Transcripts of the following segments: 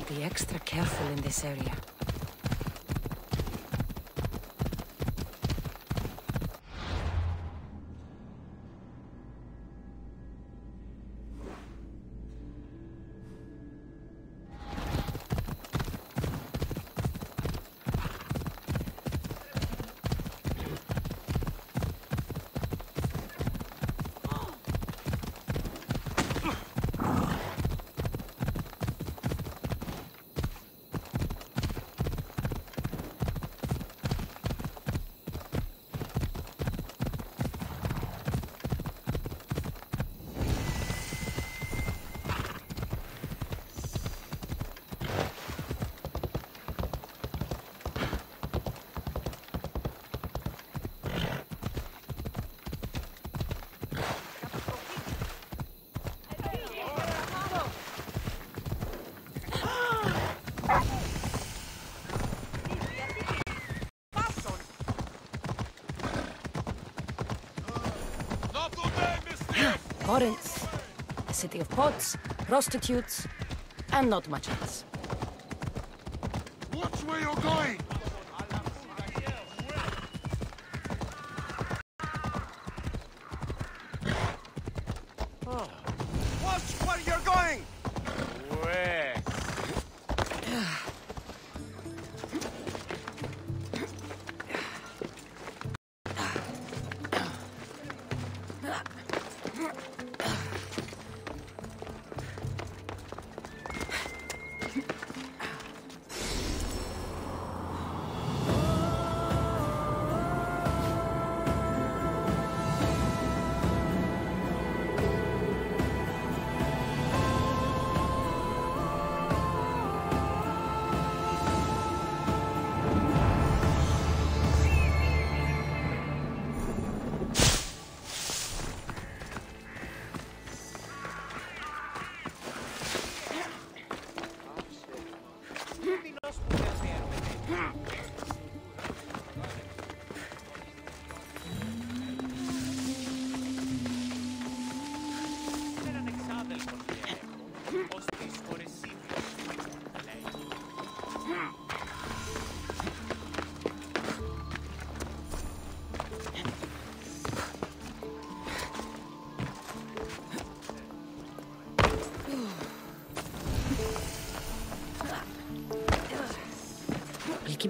Be extra careful in this area. Corinth, a city of pots, prostitutes, and not much else. Watch where you're going! Watch where you're going! Where?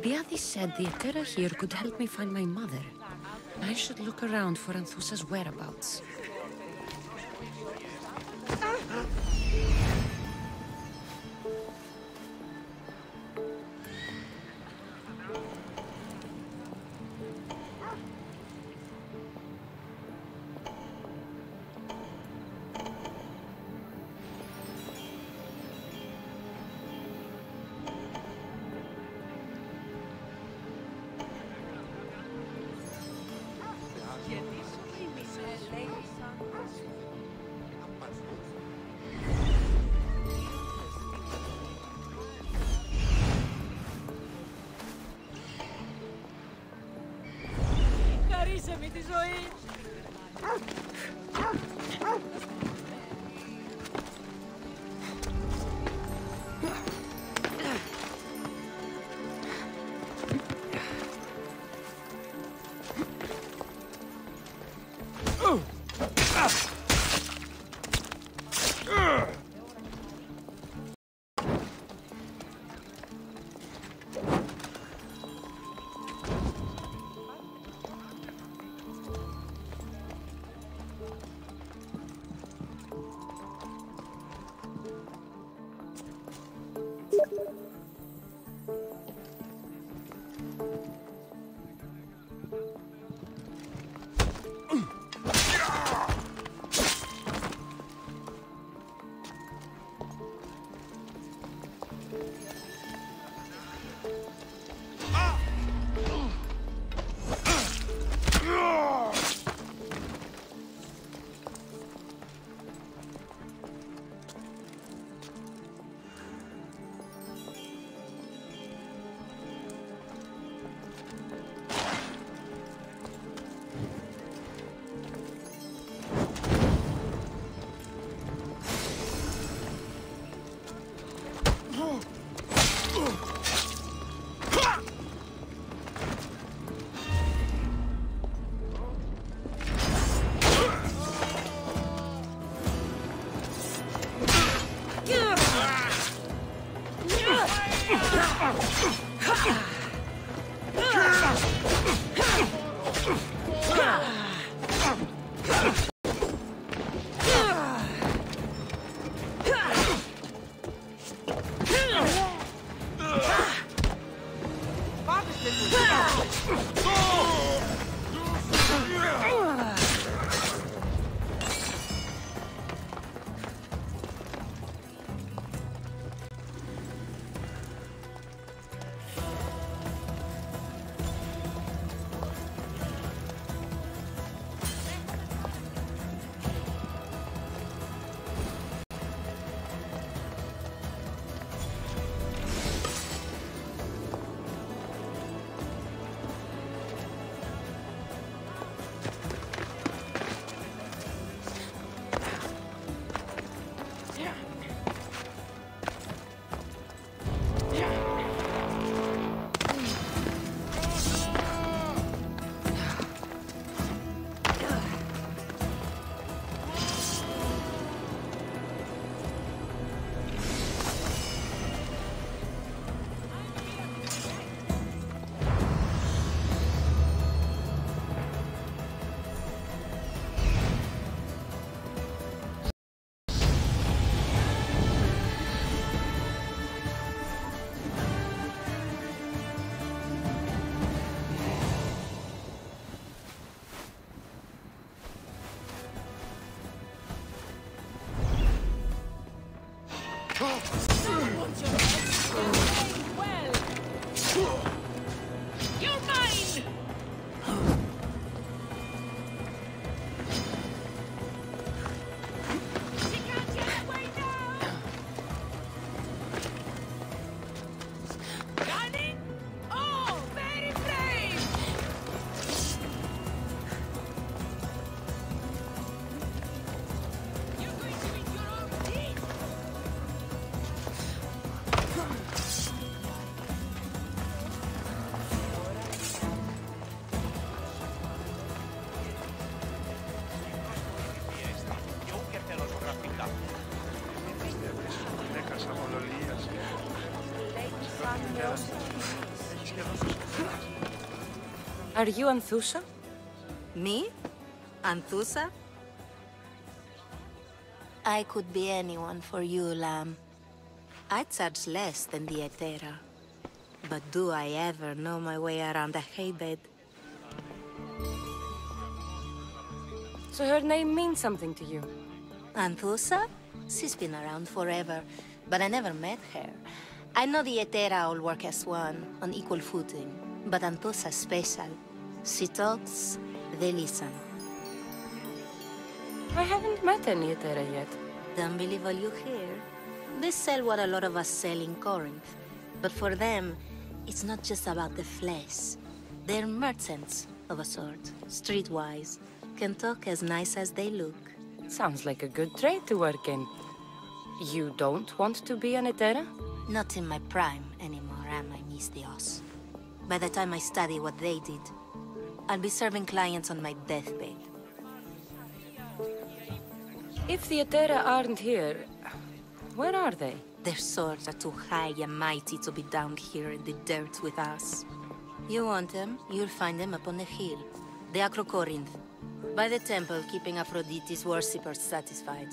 Alcibiades said the Etera here could help me find my mother. I should look around for Anthusa's whereabouts. Are you Anthusa? Me? Anthusa? I could be anyone for you, Lamb. I charge less than the Etera. But do I ever know my way around a haybed? So her name means something to you? Anthusa? She's been around forever, but I never met her. I know the Etera all work as one, on equal footing. But Anthusa's special. She talks, they listen. I haven't met any Etera yet. Don't believe all you hear. They sell what a lot of us sell in Corinth. But for them, it's not just about the flesh. They're merchants of a sort, streetwise. Can talk as nice as they look. Sounds like a good trade to work in. You don't want to be an Etera? Not in my prime anymore, am I, Miss Dios? By the time I study what they did, I'll be serving clients on my deathbed. If the Etera aren't here, where are they? Their swords are too high and mighty to be down here in the dirt with us. You want them, you'll find them up on the hill. The Acro Corinth. By the temple, keeping Aphrodite's worshippers satisfied.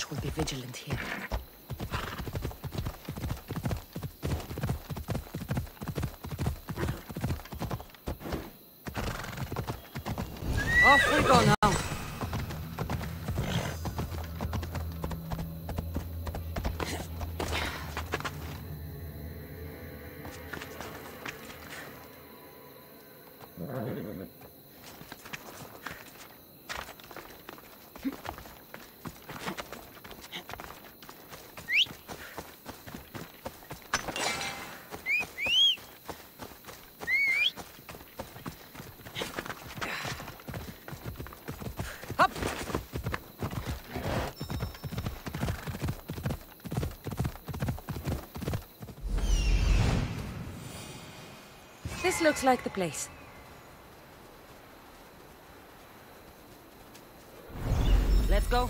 will be vigilant here. Off we go now. This looks like the place. Let's go.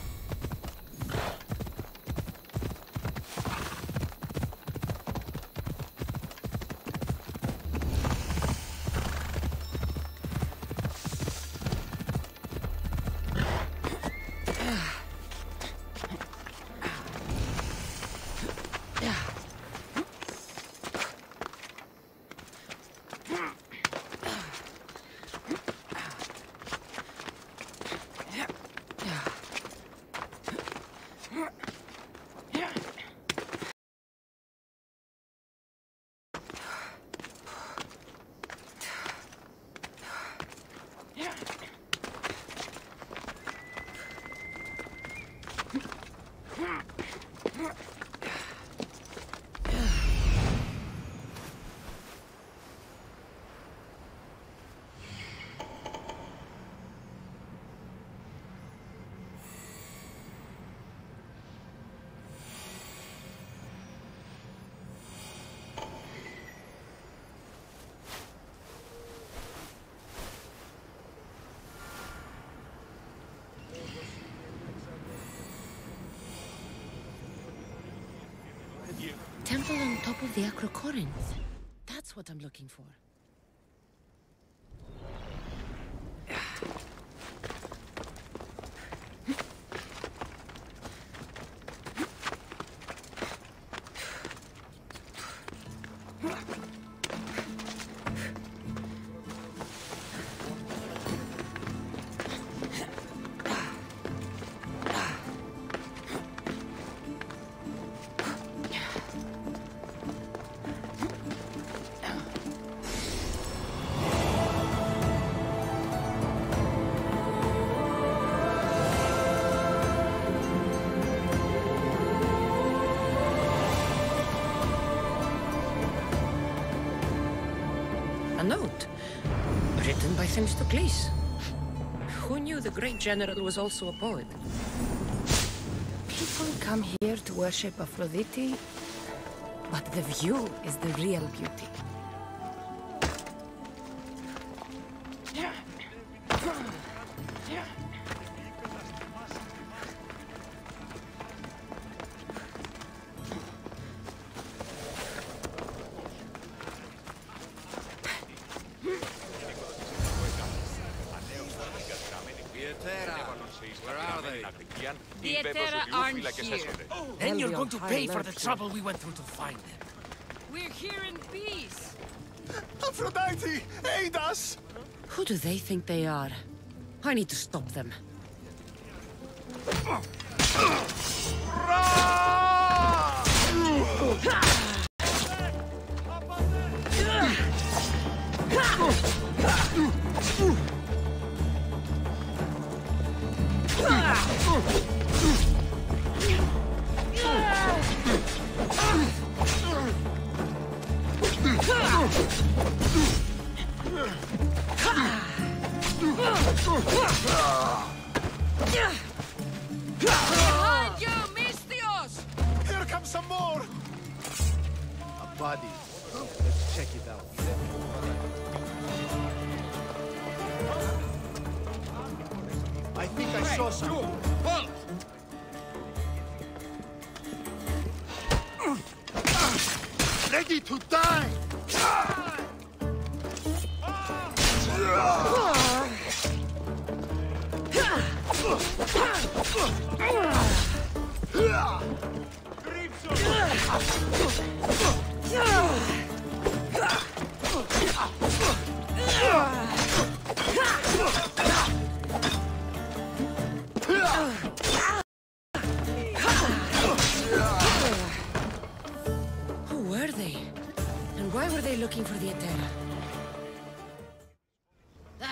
Temple on top of the Acrocorinth. That's what I'm looking for. A note, written by Themistocles. Who knew the great general was also a poet? People come here to worship Aphrodite, but the view is the real beauty. Then you're going to pay for the trouble we went through to find them. We're here in peace. Aphrodite, aid us! Who do they think they are? I need to stop them. Behind you, Mystios! Here comes some more! A body. Let's check it out. I think I saw some. Ready to die! looking for the Etera?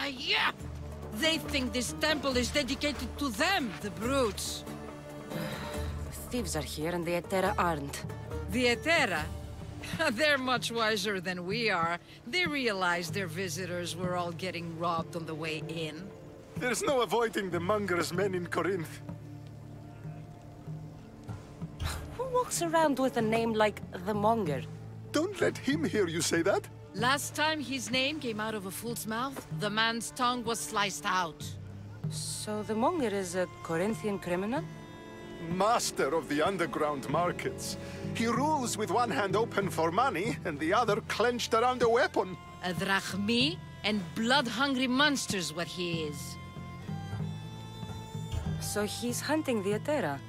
Yeah! They think this temple is dedicated to them, the brutes. The thieves are here and the Etera aren't. The Etera? They're much wiser than we are. They realized their visitors were all getting robbed on the way in. There's no avoiding the monger's men in Corinth. Who walks around with a name like the Monger? Don't let him hear you say that. Last time his name came out of a fool's mouth, the man's tongue was sliced out. So the Monger is a Corinthian criminal? Master of the underground markets. He rules with one hand open for money and the other clenched around a weapon. A drachmi and blood-hungry monster's what he is. So he's hunting the Etera?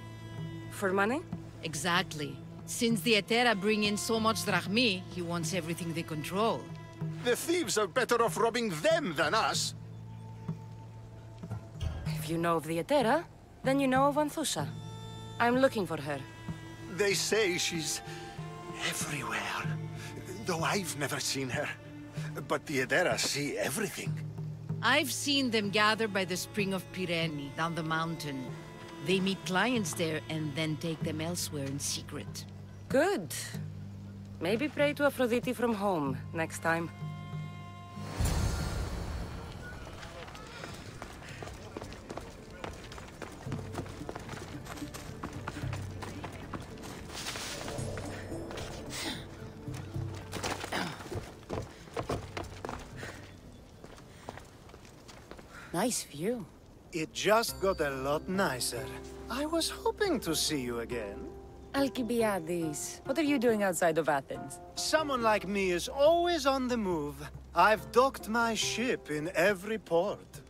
For money? Exactly. Since the Etera bring in so much drachmi, he wants everything they control. The thieves are better off robbing them than us. If you know of the Etera, then you know of Anthusha. I'm looking for her. They say she's everywhere, though I've never seen her. But the Edera see everything. I've seen them gather by the spring of Pirene, down the mountain. They meet clients there and then take them elsewhere in secret. Good. Maybe pray to Aphrodite from home next time. Nice view. It just got a lot nicer. I was hoping to see you again. Alcibiades, what are you doing outside of Athens? Someone like me is always on the move. I've docked my ship in every port.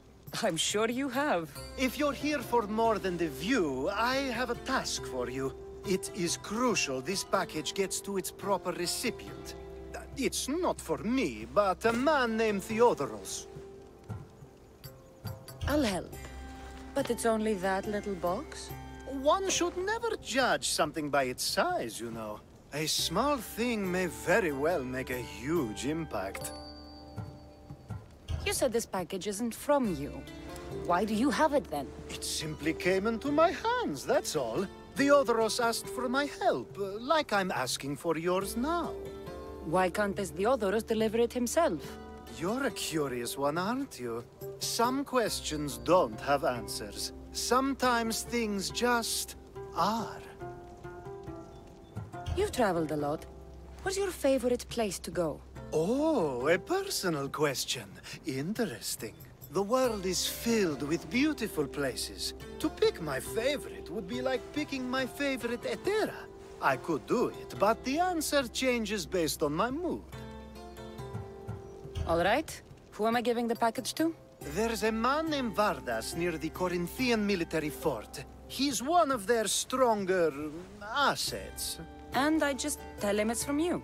I'm sure you have. If you're here for more than the view, I have a task for you. It is crucial this package gets to its proper recipient. It's not for me, but a man named Theodoros. I'll help. But it's only that little box? One should never judge something by its size, you know. A small thing may very well make a huge impact. You said this package isn't from you. Why do you have it then? It simply came into my hands, that's all. Theodoros asked for my help, like I'm asking for yours now. Why can't this Theodoros deliver it himself? You're a curious one, aren't you? Some questions don't have answers. Sometimes things just are. You've traveled a lot. Where's your favorite place to go? Oh, a personal question. Interesting. The world is filled with beautiful places. To pick my favorite would be like picking my favorite Etera. I could do it, but the answer changes based on my mood. All right. Who am I giving the package to? There's a man named Vardas near the Corinthian military fort. He's one of their stronger assets. And I just tell him it's from you.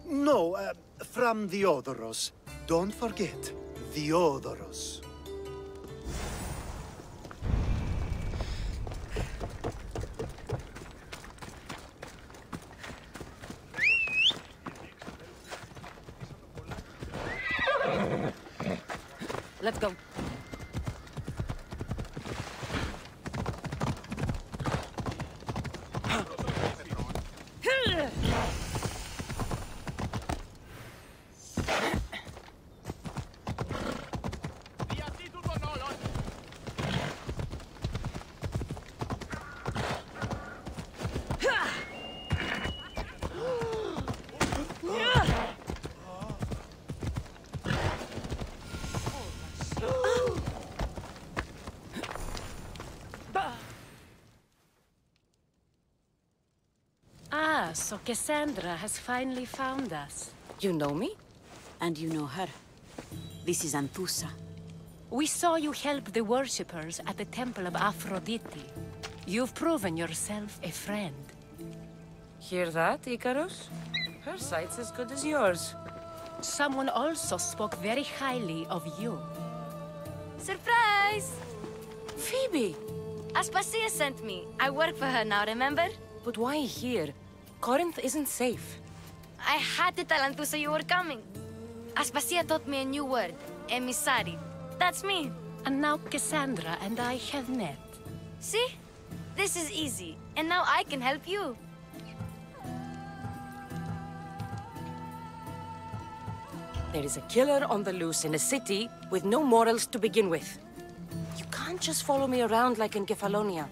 No, from Theodoros. Don't forget, Theodoros. Let's go. So Cassandra has finally found us. You know me? And you know her. This is Anthusha. We saw you help the worshippers at the temple of Aphrodite. You've proven yourself a friend. Hear that, Icarus? Her sight's as good as yours. Someone also spoke very highly of you. Surprise! Phoebe! Aspasia sent me. I work for her now, remember? But why here? Corinth isn't safe. I had to tell Anthusa you were coming. Aspasia taught me a new word. Emissary. That's me. And now Cassandra and I have met. See? This is easy. And now I can help you. There is a killer on the loose in a city with no morals to begin with. You can't just follow me around like in Kefalonia.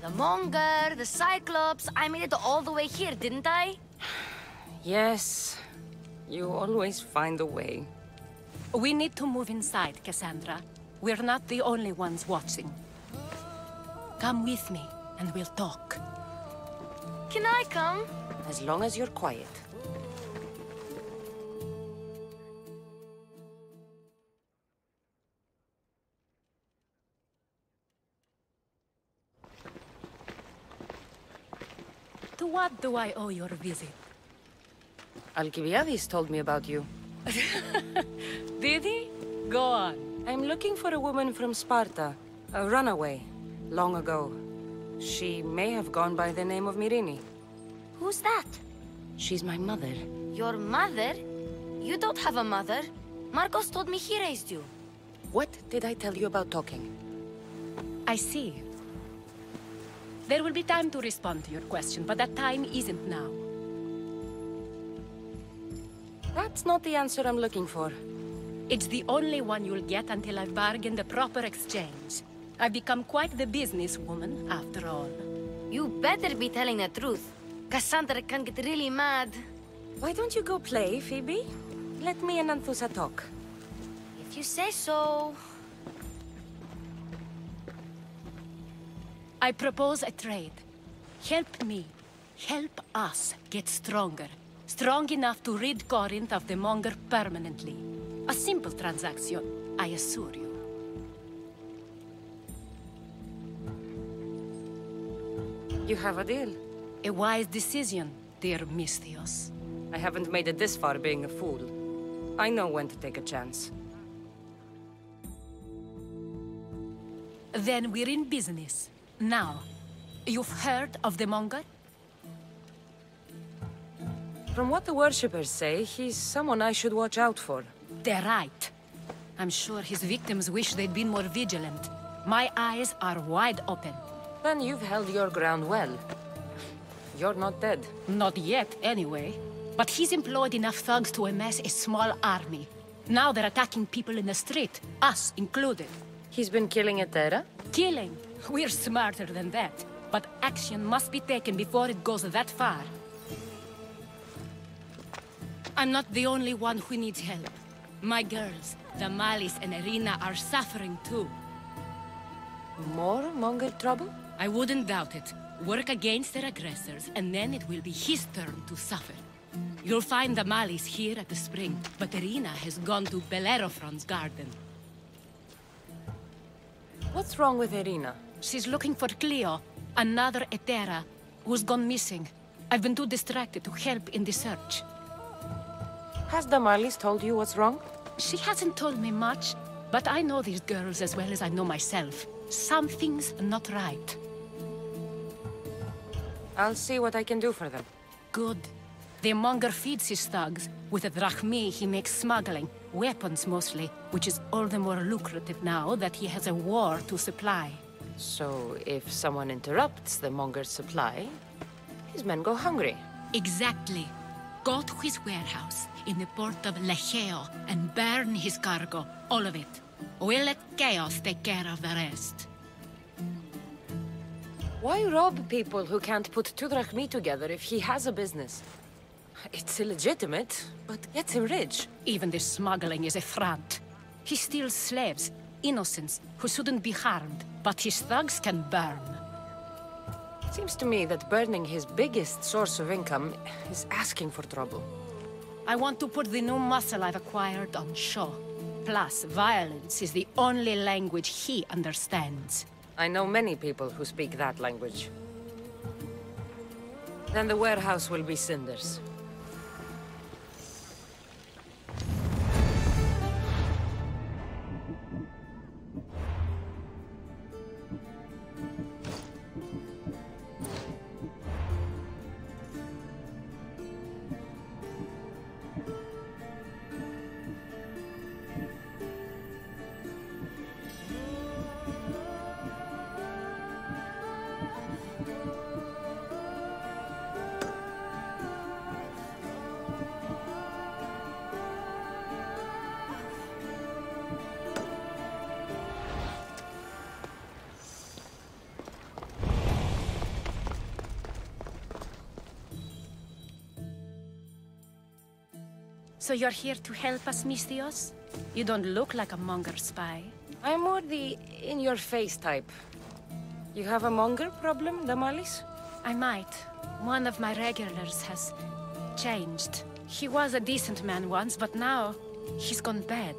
The Monger, the Cyclops, I made it all the way here, didn't I? Yes, you always find a way. We need to move inside, Cassandra. We're not the only ones watching. Come with me, and we'll talk. Can I come? As long as you're quiet. To what do I owe your visit? Alcibiades told me about you. Did he? Go on. I'm looking for a woman from Sparta, a runaway, long ago. She may have gone by the name of Myrine. Who's that? She's my mother. Your mother? You don't have a mother. Marcos told me he raised you. What did I tell you about talking? I see. There will be time to respond to your question, but that time isn't now. That's not the answer I'm looking for. It's the only one you'll get until I've bargained a proper exchange. I've become quite the businesswoman, after all. You better be telling the truth. Cassandra can get really mad. Why don't you go play, Phoebe? Let me and Anthusa talk. If you say so... I propose a trade. Help me. Help us get stronger. Strong enough to rid Corinth of the Monger permanently. A simple transaction, I assure you. You have a deal. A wise decision, dear Misthios. I haven't made it this far being a fool. I know when to take a chance. Then we're in business. Now, you've heard of the Monger? From what the worshippers say, he's someone I should watch out for. They're right. I'm sure his victims wish they'd been more vigilant. My eyes are wide open. Then you've held your ground well. You're not dead. Not yet, anyway. But he's employed enough thugs to amass a small army. Now they're attacking people in the street, us included. He's been killing Etera? Killing? We're smarter than that. But action must be taken before it goes that far. I'm not the only one who needs help. My girls, Damalis and Irina, are suffering too. More Monger trouble? I wouldn't doubt it. Work against their aggressors, and then it will be his turn to suffer. You'll find Damalis here at the spring, but Irina has gone to Bellerophon's garden. What's wrong with Irina? She's looking for Cleo, another Etera, who's gone missing. I've been too distracted to help in the search. Has Damalis told you what's wrong? She hasn't told me much, but I know these girls as well as I know myself. Something's not right. I'll see what I can do for them. Good. The Monger feeds his thugs. With the drachmi, he makes smuggling. Weapons, mostly, which is all the more lucrative now that he has a war to supply. So, if someone interrupts the Monger's supply, his men go hungry. Exactly. Go to his warehouse in the port of Lecheo and burn his cargo, all of it. We'll let chaos take care of the rest. Why rob people who can't put 2 drachmi together if he has a business? It's illegitimate, but gets him rich. Even the smuggling is a front. He steals slaves, innocents, who shouldn't be harmed, but his thugs can burn. Seems to me that burning his biggest source of income is asking for trouble. I want to put the new muscle I've acquired on show. Plus, violence is the only language he understands. I know many people who speak that language. Then the warehouse will be cinders. So you're here to help us, Misthios? You don't look like a Monger spy. I'm more the in-your-face type. You have a Monger problem, Damalis? I might. One of my regulars has changed. He was a decent man once, but now he's gone bad.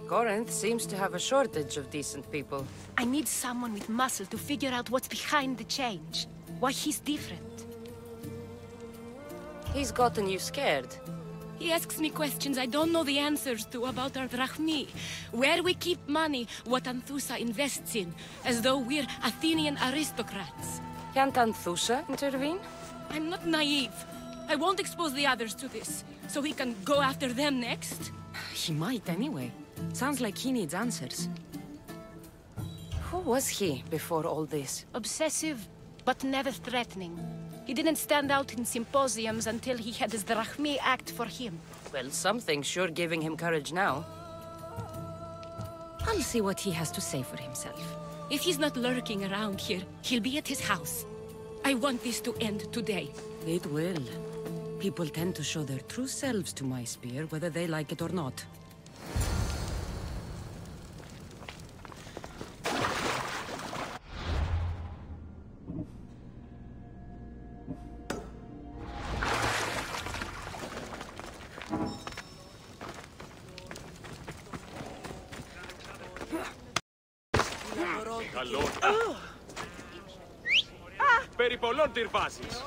Corinth seems to have a shortage of decent people. I need someone with muscle to figure out what's behind the change. Why he's different. He's gotten you scared. He asks me questions I don't know the answers to about our drachmi. Where we keep money, what Anthusa invests in, as though we're Athenian aristocrats. Can't Anthusa intervene? I'm not naive. I won't expose the others to this, so he can go after them next. He might anyway. Sounds like he needs answers. Who was he before all this? Obsessive, but never threatening. He didn't stand out in symposiums until he had his drachmi act for him. Well, something's sure giving him courage now. I'll see what he has to say for himself. If he's not lurking around here, he'll be at his house. I want this to end today. It will. People tend to show their true selves to my spear, whether they like it or not. Περί πολλών τυρβάσεις.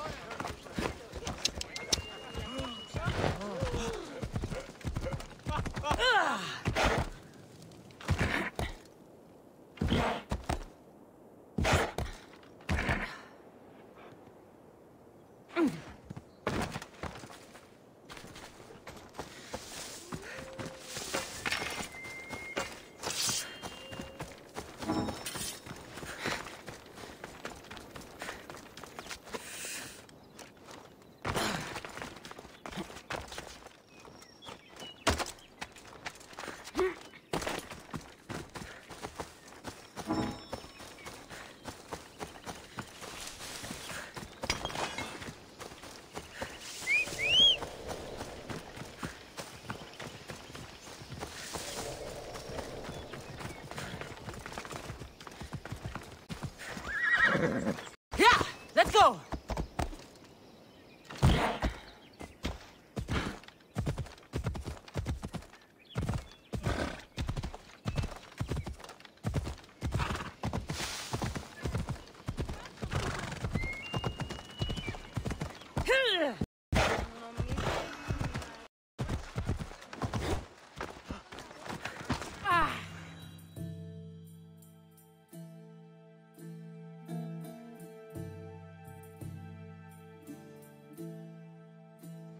Yeah! Let's go!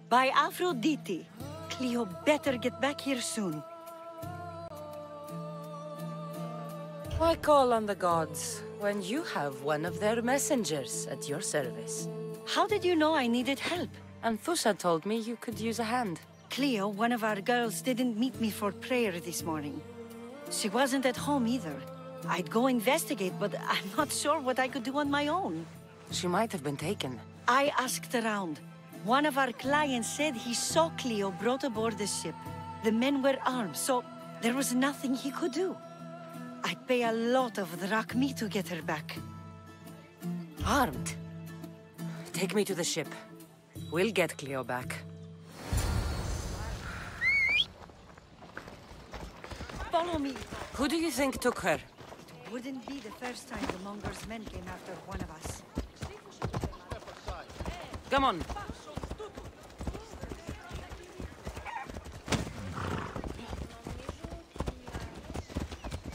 By Aphrodite. Cleo better get back here soon. Why call on the gods when you have one of their messengers at your service? How did you know I needed help? Anthusa told me you could use a hand. Cleo, one of our girls, didn't meet me for prayer this morning. She wasn't at home either. I'd go investigate, but I'm not sure what I could do on my own. She might have been taken. I asked around. One of our clients said he saw Cleo brought aboard the ship. The men were armed, so there was nothing he could do. I'd pay a lot of drachmi to get her back. Armed? Take me to the ship. We'll get Cleo back. Follow me. Who do you think took her? It wouldn't be the first time the Monger's men came after one of us. Come on.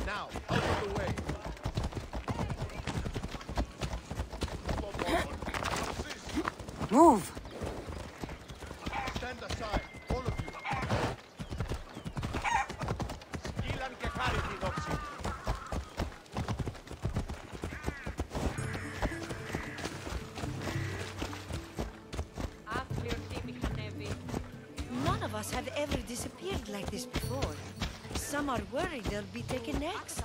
Now, out of the way. Move! Stand aside, all of you. Σκύλαν και χάρη τη δόξη. None of us have ever disappeared like this before. Some are worried they'll be taken next.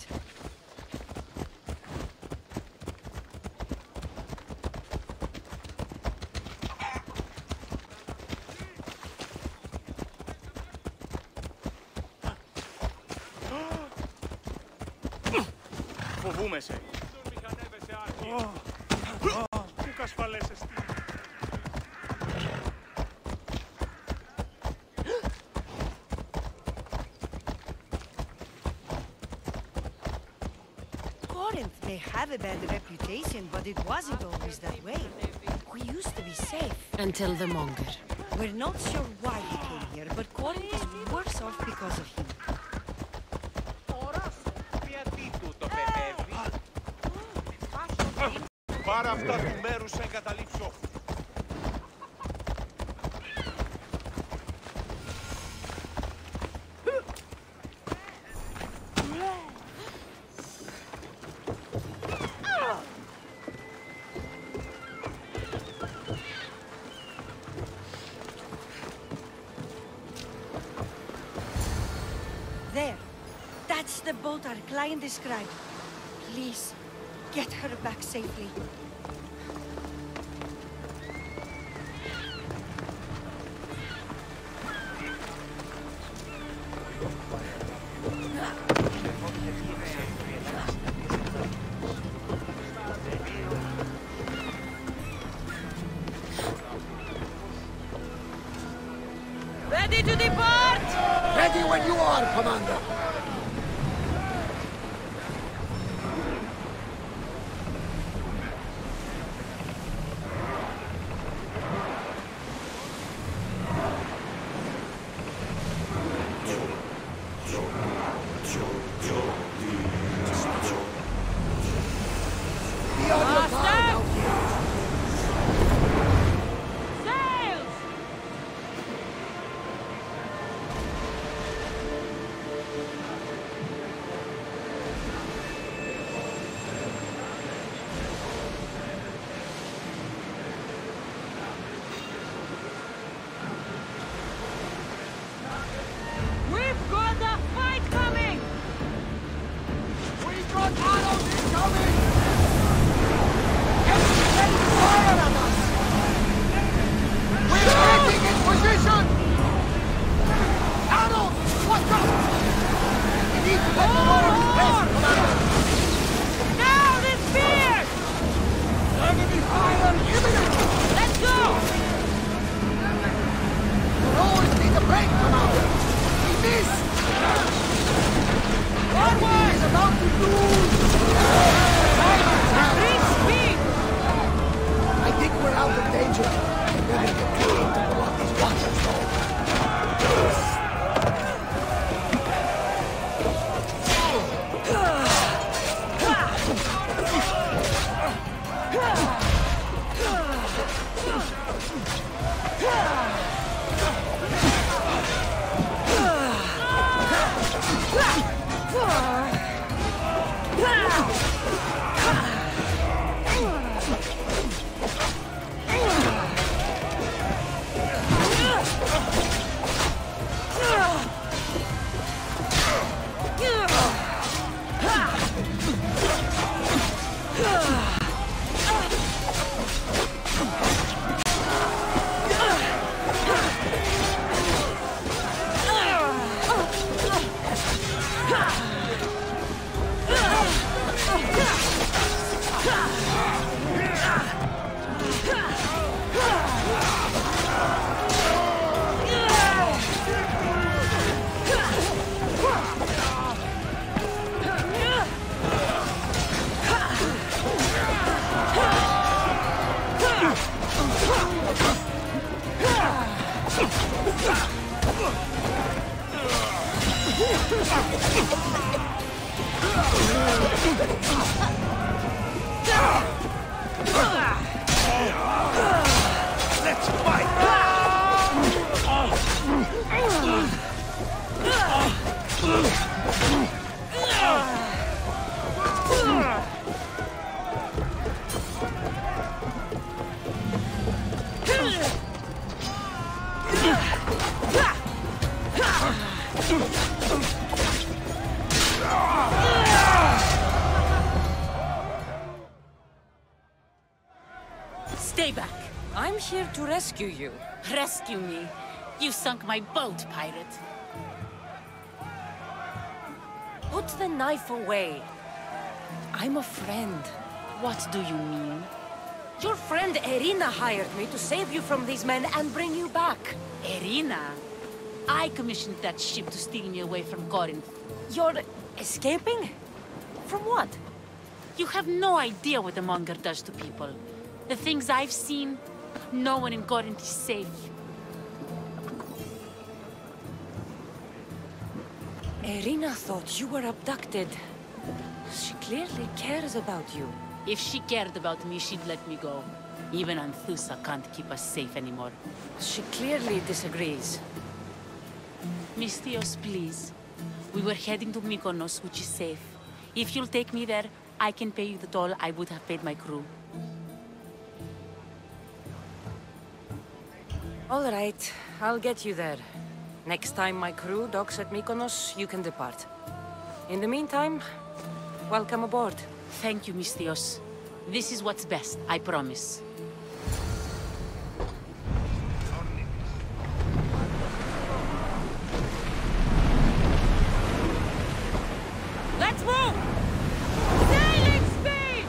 Φοβούμαι σε. Πού κασφαλέσαι. Corinth may have a bad reputation, but it wasn't always that way. We used to be safe. Until the Monger. We're not sure why he came here, but Corinth is worse off because of him. Πάρα αυτά του μέρους σε εγκαταλείψω. There. That's the boat our client described. Please, get her back safely. Ready to depart! Ready when you are, Commander. Let's fight! Stay back. I'm here to rescue you. Rescue me. You sunk my boat, pirate. Put the knife away. I'm a friend. What do you mean? Your friend Irina hired me to save you from these men and bring you back. Irina? I commissioned that ship to steal me away from Corinth. You're escaping? From what? You have no idea what the Monger does to people. The things I've seen, no one in Corinth is safe. Irina thought you were abducted. She clearly cares about you. If she cared about me, she'd let me go. Even Anthusa can't keep us safe anymore. She clearly disagrees. Mystios, please. We were heading to Mykonos, which is safe. If you'll take me there, I can pay you the toll I would have paid my crew. All right, I'll get you there. Next time my crew docks at Mykonos, you can depart. In the meantime, welcome aboard. Thank you, Mystios. This is what's best, I promise. Let's move! Sailing speed!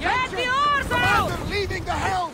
Get the oars out! Commander, leaving the helm!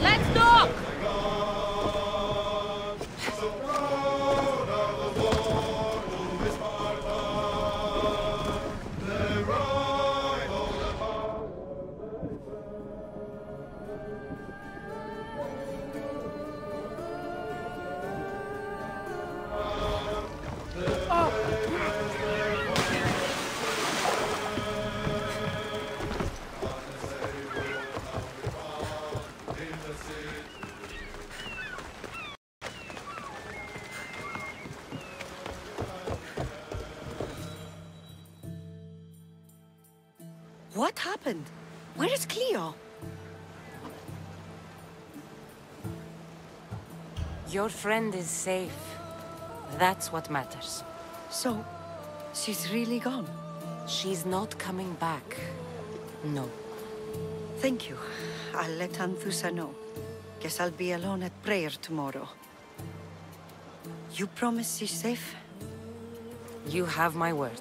Let's dock! What happened? Where is Cleo? Your friend is safe. That's what matters. So, she's really gone? She's not coming back. No. Thank you. I'll let Anthusa know. Guess I'll be alone at prayer tomorrow. You promise she's safe? You have my word.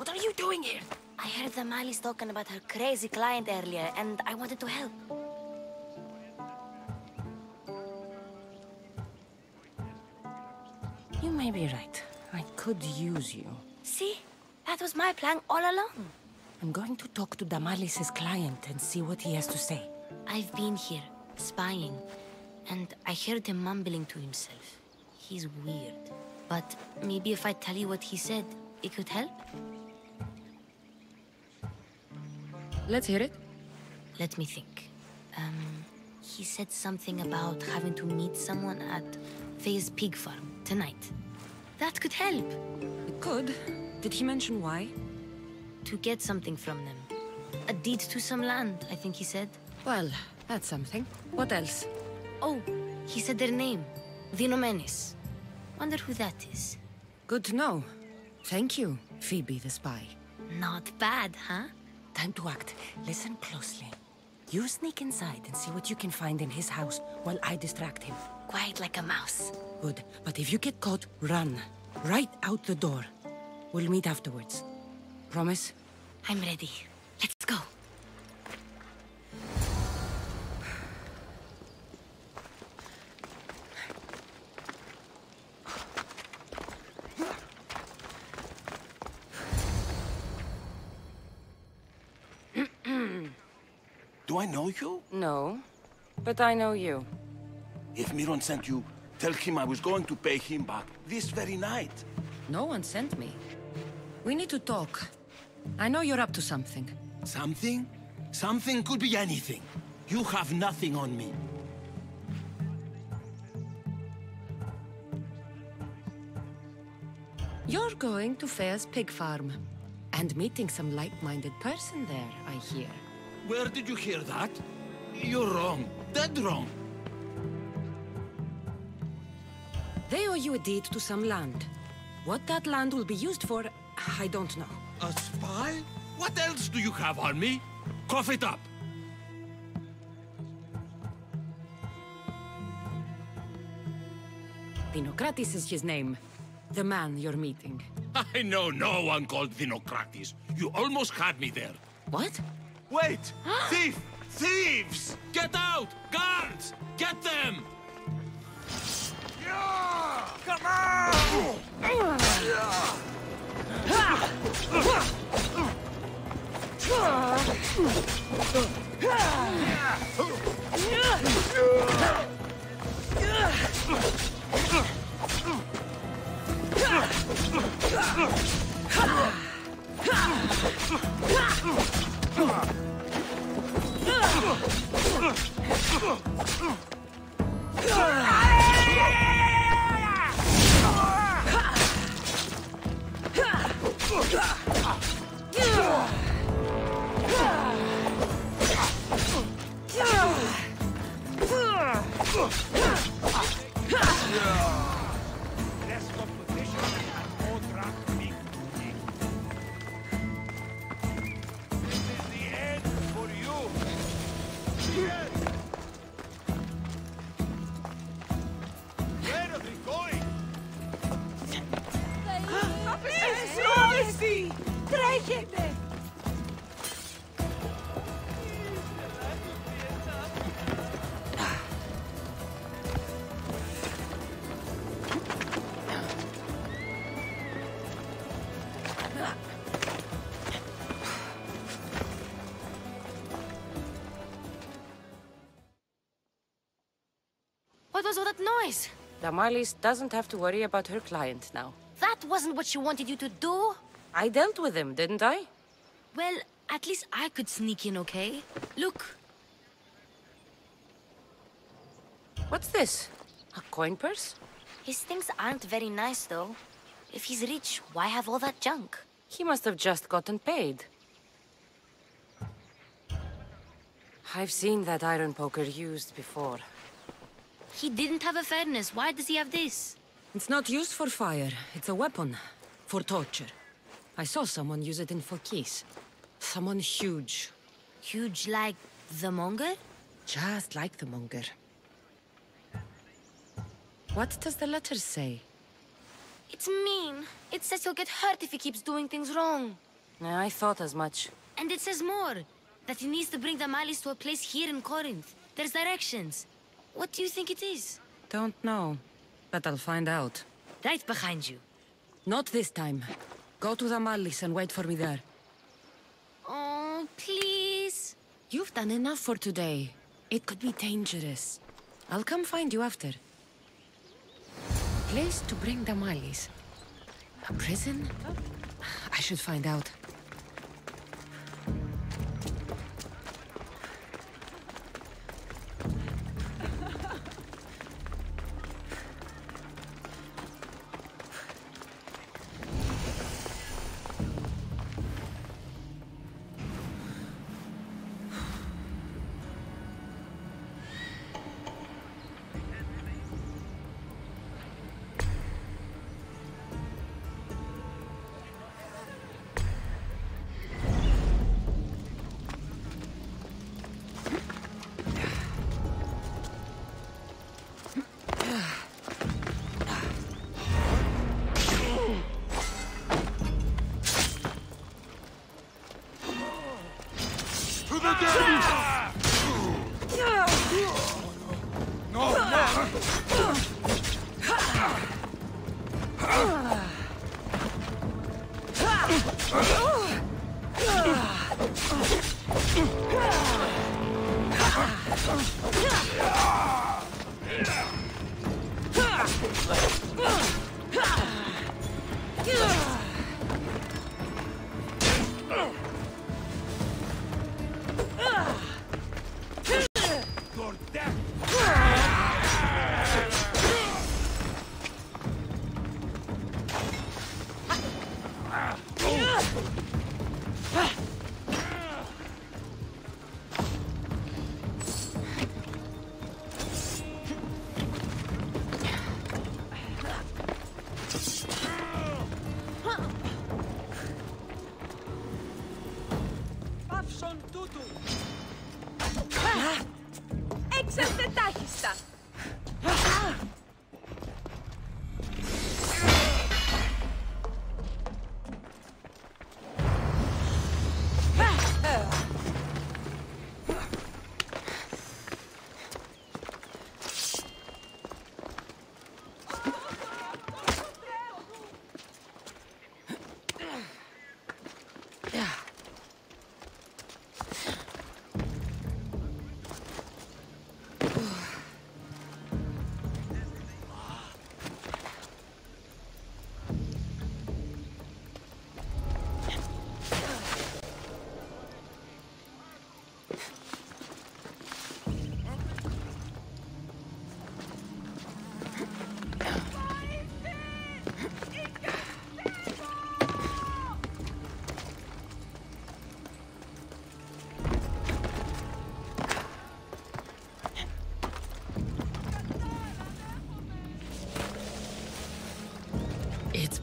What are you doing here? I heard the Mali's talking about her crazy client earlier, and I wanted to help. You may be right. I could use you. See? That was my plan all along. I'm going to talk to Damalis's client and see what he has to say. I've been here, spying, and I heard him mumbling to himself. He's weird. But maybe if I tell you what he said, it could help? Let's hear it. Let me think. He said something about having to meet someone at Faye's pig farm tonight. That could help. It could. Did he mention why? To get something from them. A deed to some land, I think he said. Well, that's something. What else? Oh, he said their name. Vinomenes. Wonder who that is. Good to know. Thank you, Phoebe the spy. Not bad, huh? Time to act. Listen closely. You sneak inside and see what you can find in his house while I distract him. Quiet like a mouse. Good. But if you get caught, run. Right out the door. We'll meet afterwards. Promise? I'm ready. Let's go. Do I know you? No, but I know you. If Miron sent you, tell him I was going to pay him back this very night. No one sent me. We need to talk. I know you're up to something. Something? Something could be anything. You have nothing on me. You're going to Faye's pig farm. And meeting some like-minded person there, I hear. Where did you hear that? You're wrong. Dead wrong. They owe you a deed to some land. What that land will be used for, I don't know. A spy? What else do you have on me? Cough it up. Dinokratis is his name. The man you're meeting. I know no one called Dinokratis. You almost had me there. What? Wait! Thief! Thieves! Get out! Guards! Get them! Come on! What was all that noise? Damalis doesn't have to worry about her client now. That wasn't what she wanted you to do. I dealt with him, didn't I? Well, at least I could sneak in, okay? Look. What's this? A coin purse? His things aren't very nice, though. If he's rich, why have all that junk? He must have just gotten paid. I've seen that iron poker used before. He didn't have a furnace. Why does he have this? It's not used for fire. It's a weapon. For torture. I saw someone use it in Phokis. Someone huge. Huge like the monger? Just like the monger. What does the letter say? It's mean. It says he'll get hurt if he keeps doing things wrong. I thought as much. And it says more. That he needs to bring the Malis to a place here in Corinth. There's directions. What do you think it is? Don't know, but I'll find out. Right behind you. Not this time. Go to the Malis and wait for me there. Oh, please. You've done enough for today. It could be dangerous. I'll come find you after. Place to bring the Malis. A prison? I should find out.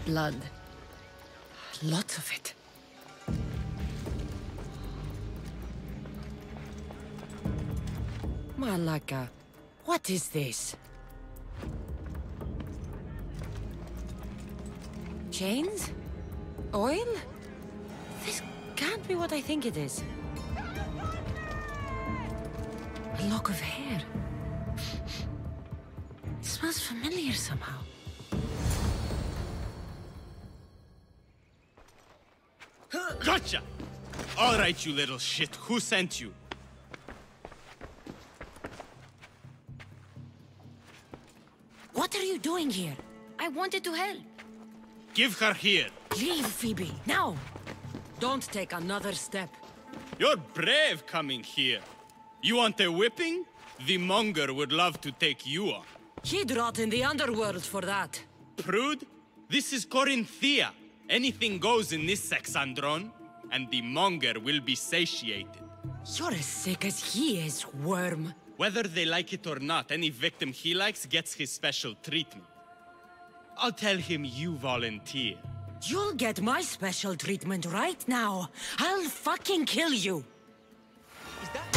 Blood. Lots of it. Malaka, what is this? Chains? Oil? This can't be what I think it is. A lock of hair. It smells familiar somehow. Gotcha! All right, you little shit. Who sent you? What are you doing here? I wanted to help. Give her here. Leave, Phoebe, now! Don't take another step. You're brave coming here. You want a whipping? The monger would love to take you on. He'd rot in the underworld for that. Prude, this is Corinthia. Anything goes in this Sexandron, and the monger will be satiated. You're as sick as he is, worm. Whether they like it or not, any victim he likes gets his special treatment. I'll tell him you volunteer. You'll get my special treatment right now. I'll fucking kill you. Is that...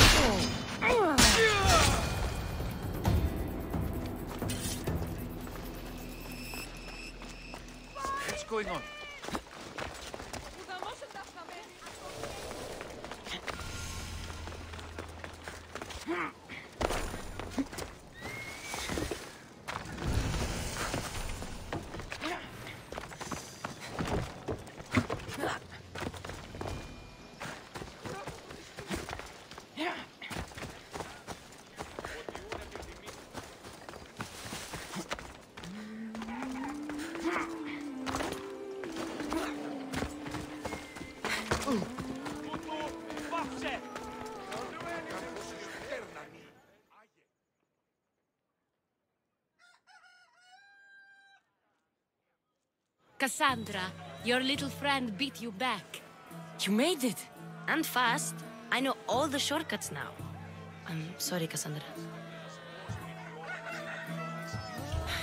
What's going on? Cassandra, your little friend beat you back. You made it! And fast. I know all the shortcuts now. I'm sorry, Cassandra.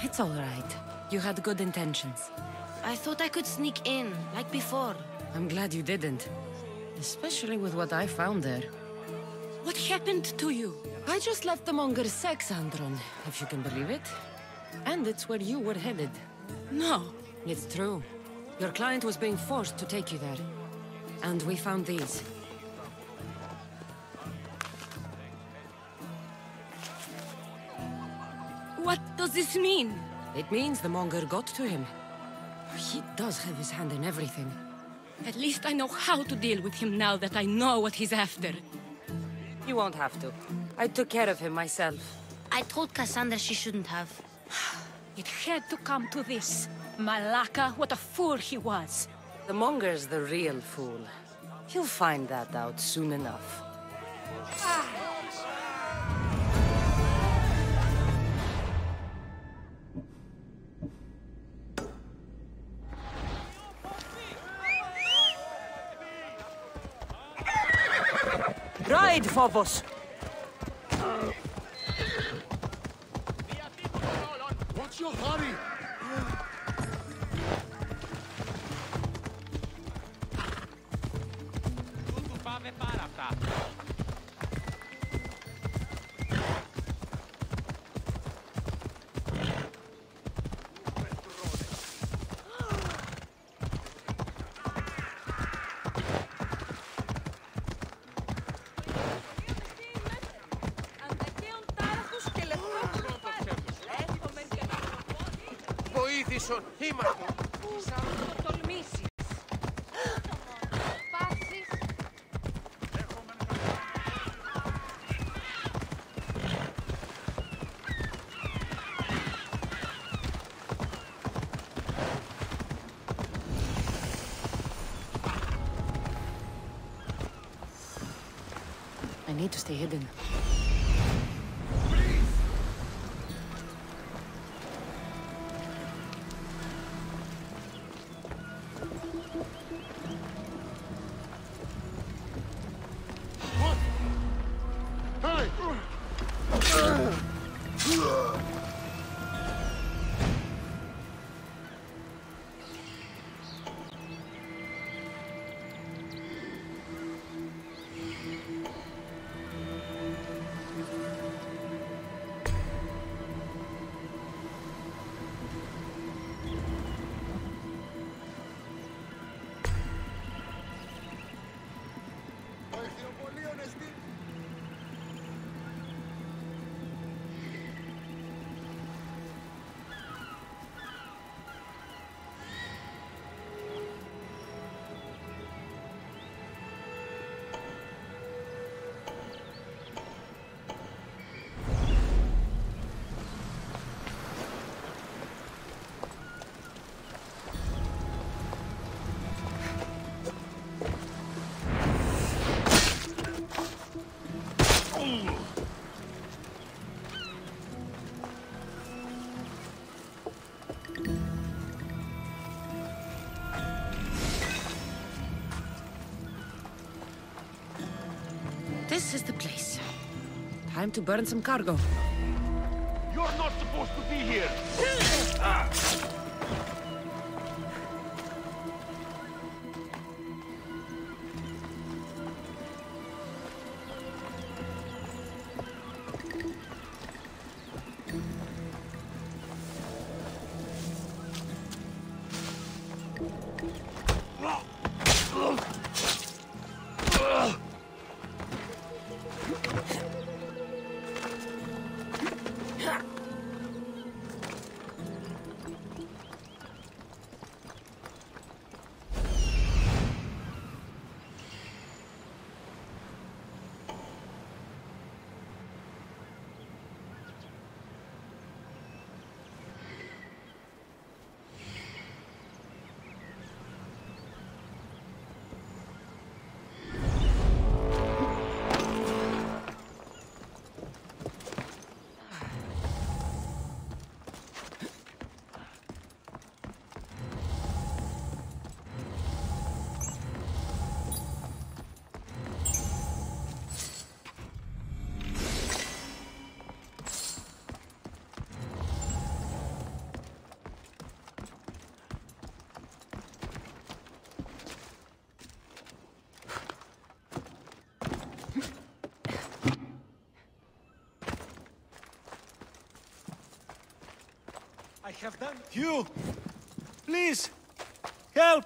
It's all right. You had good intentions. I thought I could sneak in, like before. I'm glad you didn't. Especially with what I found there. What happened to you? I just left the Monger's sex, Andron, if you can believe it. And it's where you were headed. No. It's true. Your client was being forced to take you there. And we found these. What does this mean? It means the Monger got to him. He does have his hand in everything. At least I know how to deal with him now that I know what he's after. You won't have to. I took care of him myself. I told Cassandra she shouldn't have. It had to come to this. Malaka, what a fool he was. The Monger's the real fool. He'll find that out soon enough. Ride, Phobos! What's your hurry? Βοήθησον, είμαστε. Σαν το τολμήσεις. Πάσεις. I need to stay hidden. This is the place. Time to burn some cargo. You're not supposed to be here. have done... You! Please! Help!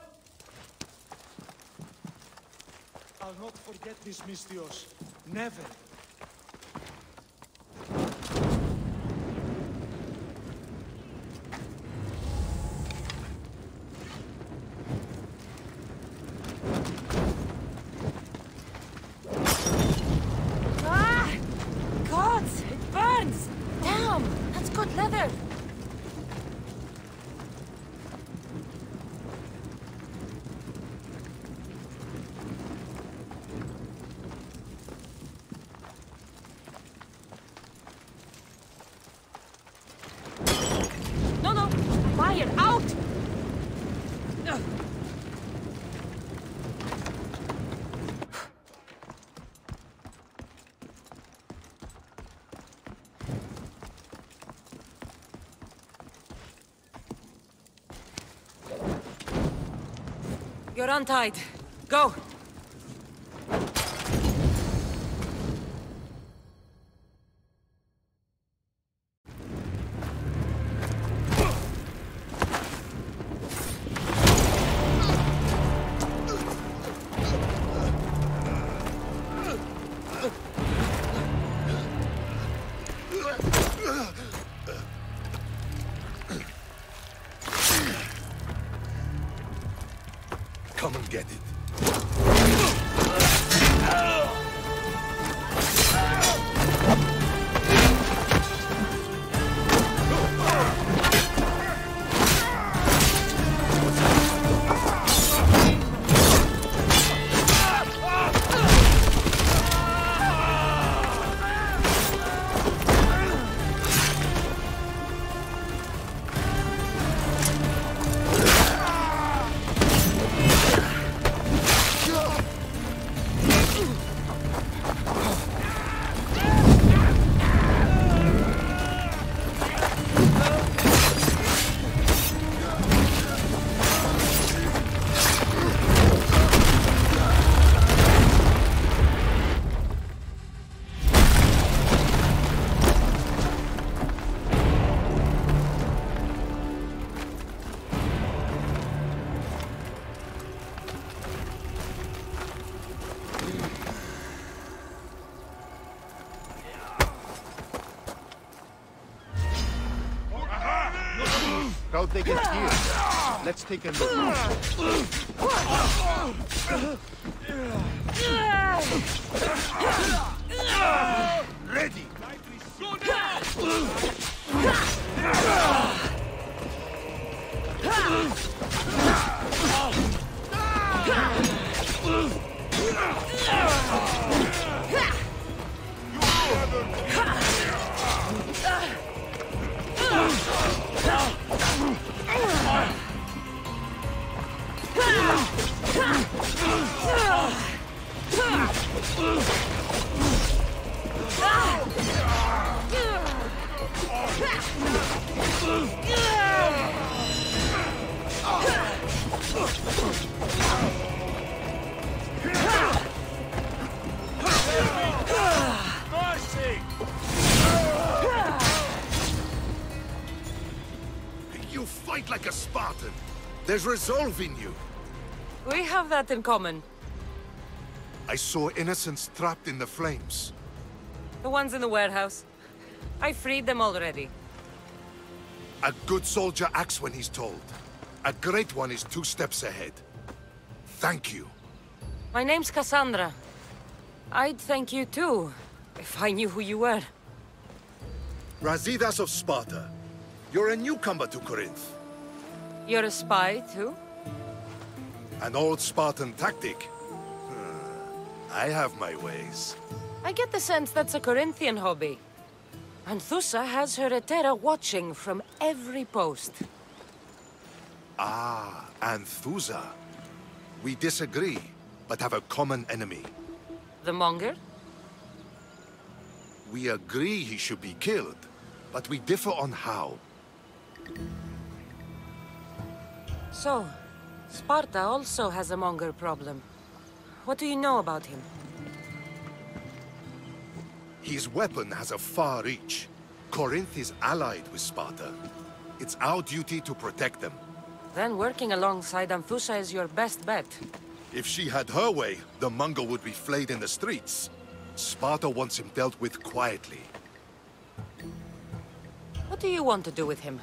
I'll not forget this, Mistios. Never. Leather! No! Fire! Out! You're untied. Go! Come and get it. Crowd they get here. Let's take a look. Ready! You fight like a Spartan. There's resolve in you. We have that in common. I saw innocents trapped in the flames. The ones in the warehouse. I freed them already. A good soldier acts when he's told. A great one is 2 steps ahead. Thank you. My name's Cassandra. I'd thank you too, if I knew who you were. Razidas of Sparta. You're a newcomer to Corinth. You're a spy too? An old Spartan tactic. I have my ways. I get the sense that's a Corinthian hobby. And Thusa has her Etera watching from every post. Ah, Anthusa. We disagree, but have a common enemy. The Monger? We agree he should be killed, but we differ on how. So, Sparta also has a Monger problem. What do you know about him? His weapon has a far reach. Corinth is allied with Sparta. It's our duty to protect them. Then working alongside Anthusa is your best bet. If she had her way, the Mongol would be flayed in the streets. Sparta wants him dealt with quietly. What do you want to do with him?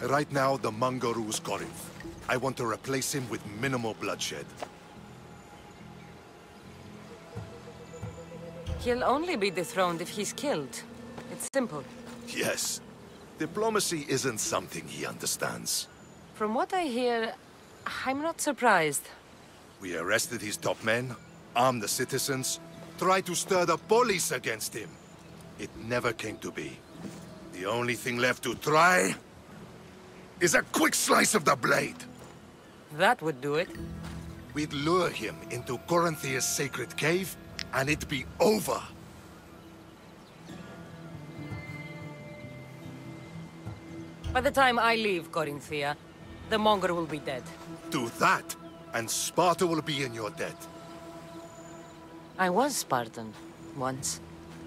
Right now, the Mongol rules Corinth. I want to replace him with minimal bloodshed. He'll only be dethroned if he's killed. It's simple. Yes. Diplomacy isn't something he understands. From what I hear, I'm not surprised. We arrested his top men, armed the citizens, tried to stir the police against him. It never came to be. The only thing left to try is a quick slice of the blade. That would do it. We'd lure him into Corinthia's sacred cave, and it'd be over. By the time I leave Corinthia, the Mongol will be dead. Do that, and Sparta will be in your debt. I was Spartan, once.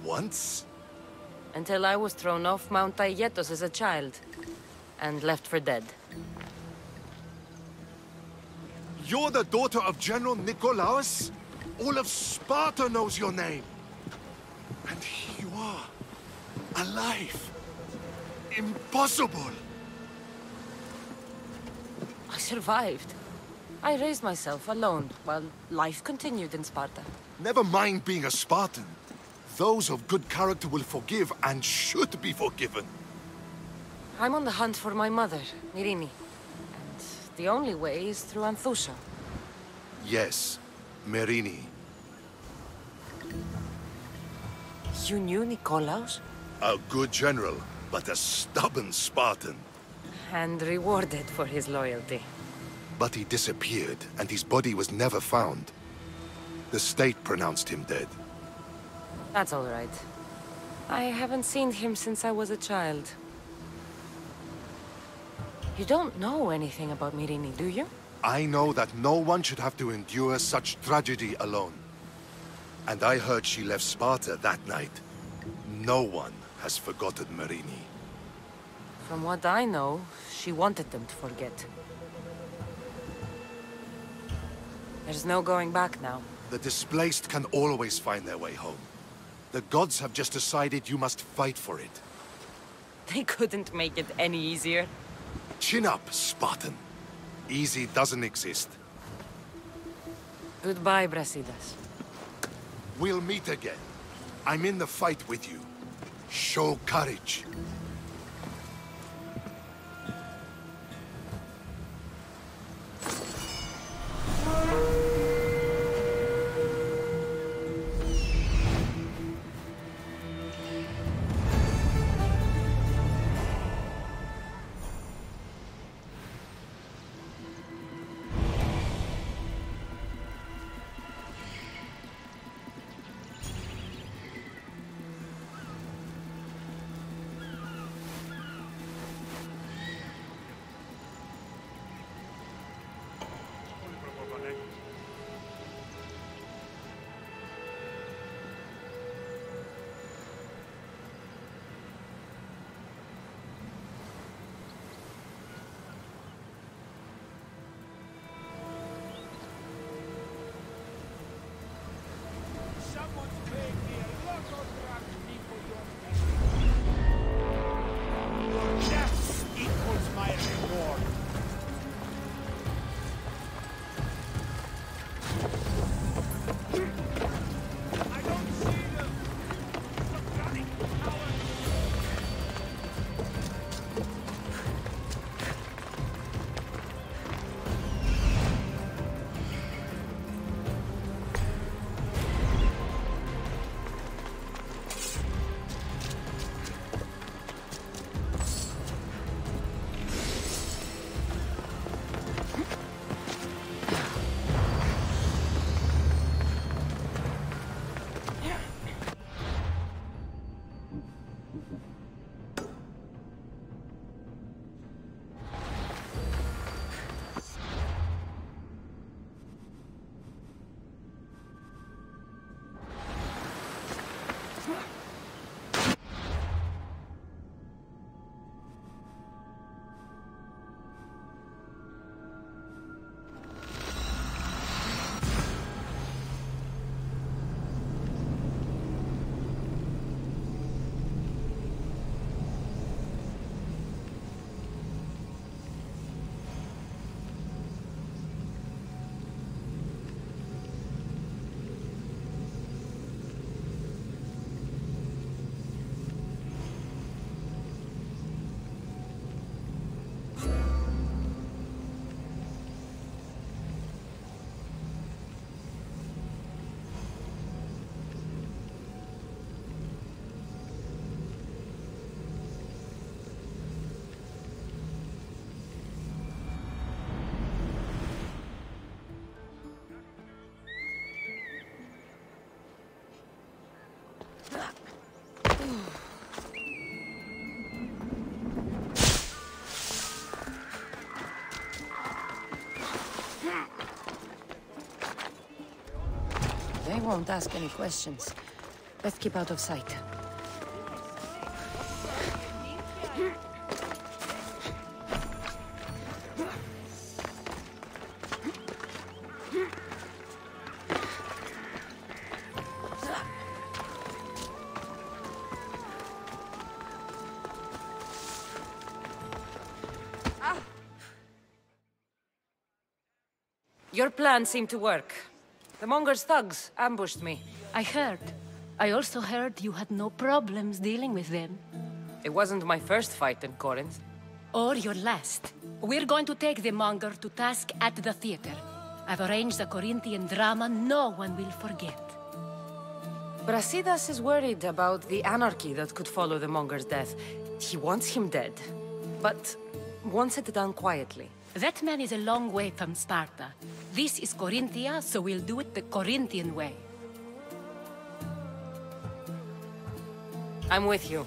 Once? Until I was thrown off Mount Aietos as a child, and left for dead. You're the daughter of General Nikolaos? All of Sparta knows your name. And here you are, alive. Impossible! I survived. I raised myself alone, while life continued in Sparta. Never mind being a Spartan. Those of good character will forgive and should be forgiven. I'm on the hunt for my mother, Myrini. And the only way is through Anthusa. Yes, Myrini. You knew Nikolaos? A good general, but a stubborn Spartan. And rewarded for his loyalty. But he disappeared, and his body was never found. The state pronounced him dead. That's all right. I haven't seen him since I was a child. You don't know anything about Myrini, do you? I know that no one should have to endure such tragedy alone. And I heard she left Sparta that night. No one has forgotten Myrini. From what I know, she wanted them to forget. There's no going back now. The displaced can always find their way home. The gods have just decided you must fight for it. They couldn't make it any easier. Chin up, Spartan. Easy doesn't exist. Goodbye, Brasidas. We'll meet again. I'm in the fight with you. Show courage. They won't ask any questions. Let's keep out of sight. Your plan seemed to work. The Monger's thugs ambushed me. I heard. I also heard you had no problems dealing with them. It wasn't my first fight in Corinth. Or your last. We're going to take the Monger to task at the theater. I've arranged a Corinthian drama no one will forget. Brasidas is worried about the anarchy that could follow the Monger's death. He wants him dead, but wants it done quietly. That man is a long way from Sparta. This is Corinthia, so we'll do it the Corinthian way. I'm with you.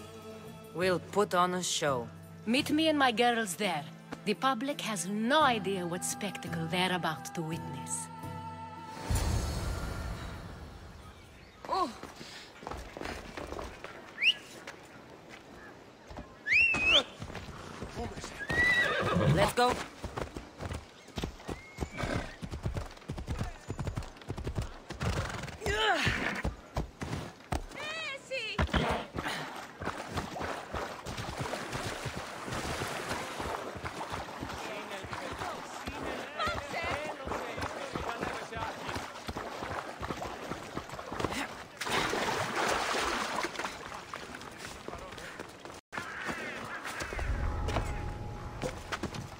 We'll put on a show. Meet me and my girls there. The public has no idea what spectacle they're about to witness. Oh. Let's go.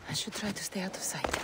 I should try to stay out of sight.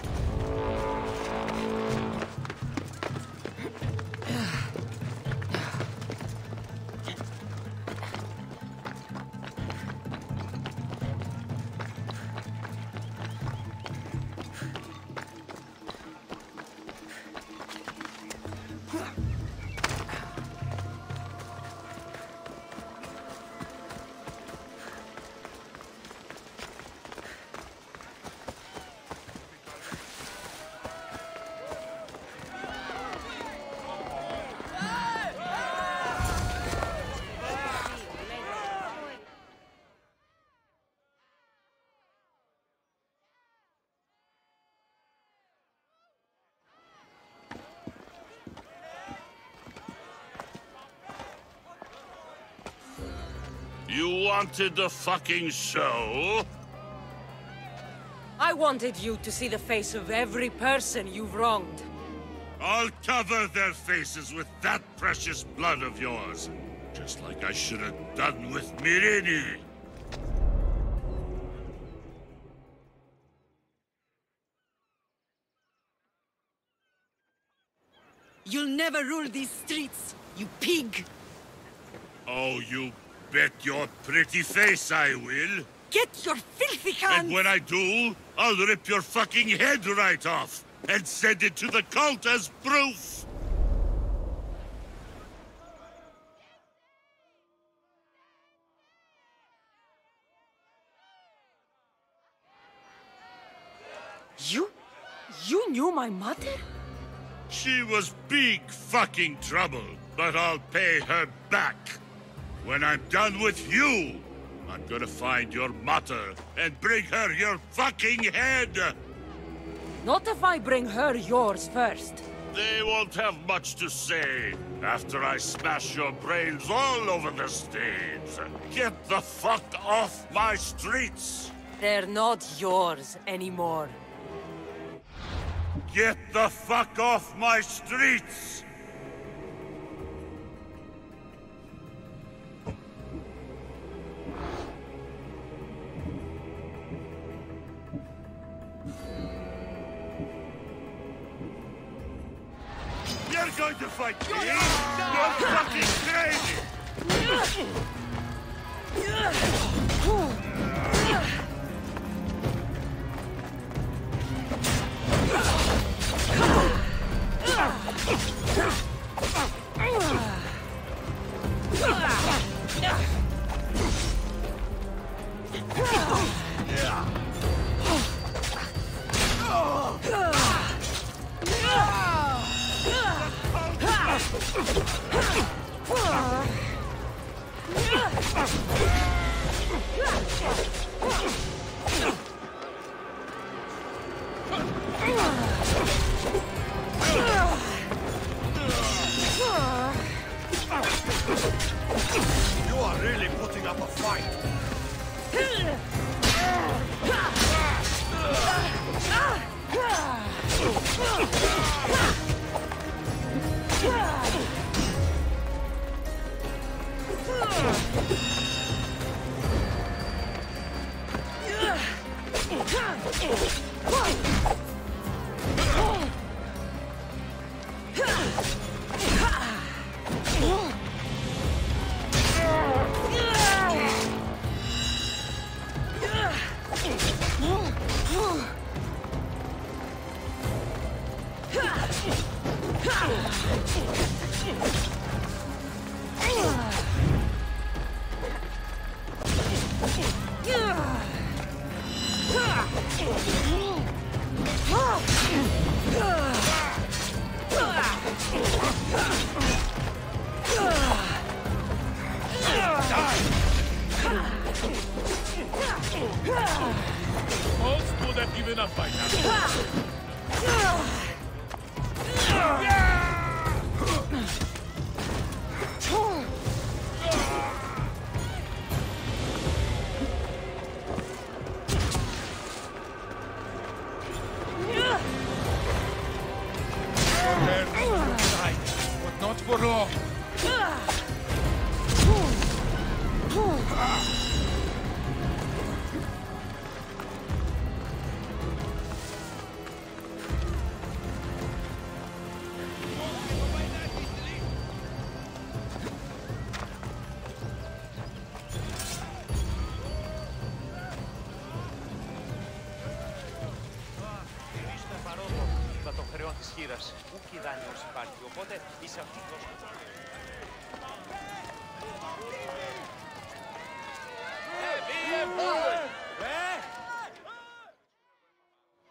You wanted the fucking show? I wanted you to see the face of every person you've wronged. I'll cover their faces with that precious blood of yours. Just like I should have done with Myrini. You'll never rule these streets, you pig! Oh, you bet your pretty face I will. Get your filthy hands! And when I do, I'll rip your fucking head right off and send it to the cult as proof. You knew my mother? She was big fucking trouble, but I'll pay her back. When I'm done with you, I'm gonna find your mother and bring her your fucking head! Not if I bring her yours first. They won't have much to say after I smash your brains all over the stage. Get the fuck off my streets! They're not yours anymore. Get the fuck off my streets! You're going to fight me? You're fucking crazy! You are really putting up a fight. Most would have given up by now. But not for long.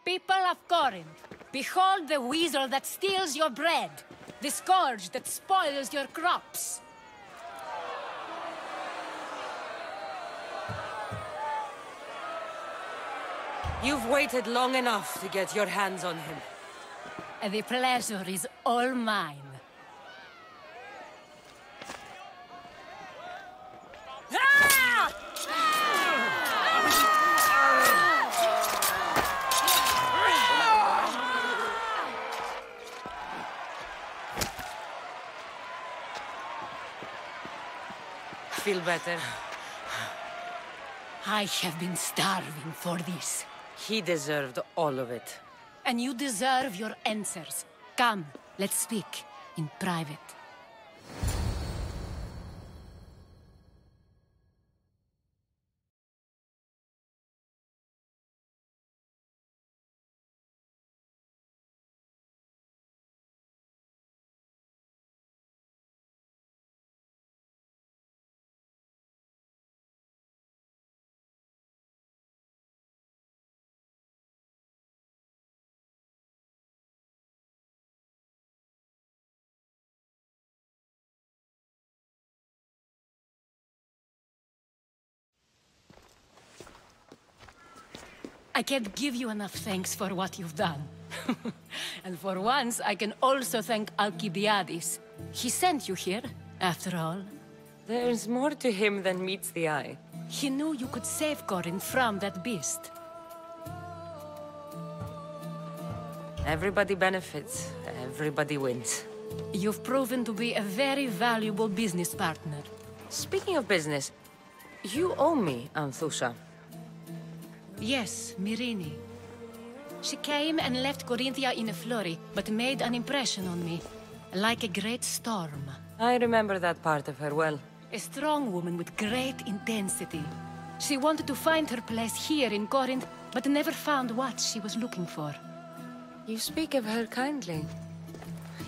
People of Corinth, behold the weasel that steals your bread, the scourge that spoils your crops. You've waited long enough to get your hands on him. The pleasure is all mine. Feel better? I have been starving for this. He deserved all of it. And you deserve your answers. Come, let's speak in private. I can't give you enough thanks for what you've done. And for once, I can also thank Alcibiades. He sent you here, after all. There's more to him than meets the eye. He knew you could save Corinth from that beast. Everybody benefits, everybody wins. You've proven to be a very valuable business partner. Speaking of business, you owe me, Anthusha. Yes, Myrrine. She came and left Corinthia in a flurry, but made an impression on me. Like a great storm. I remember that part of her well. A strong woman with great intensity. She wanted to find her place here in Corinth, but never found what she was looking for. You speak of her kindly.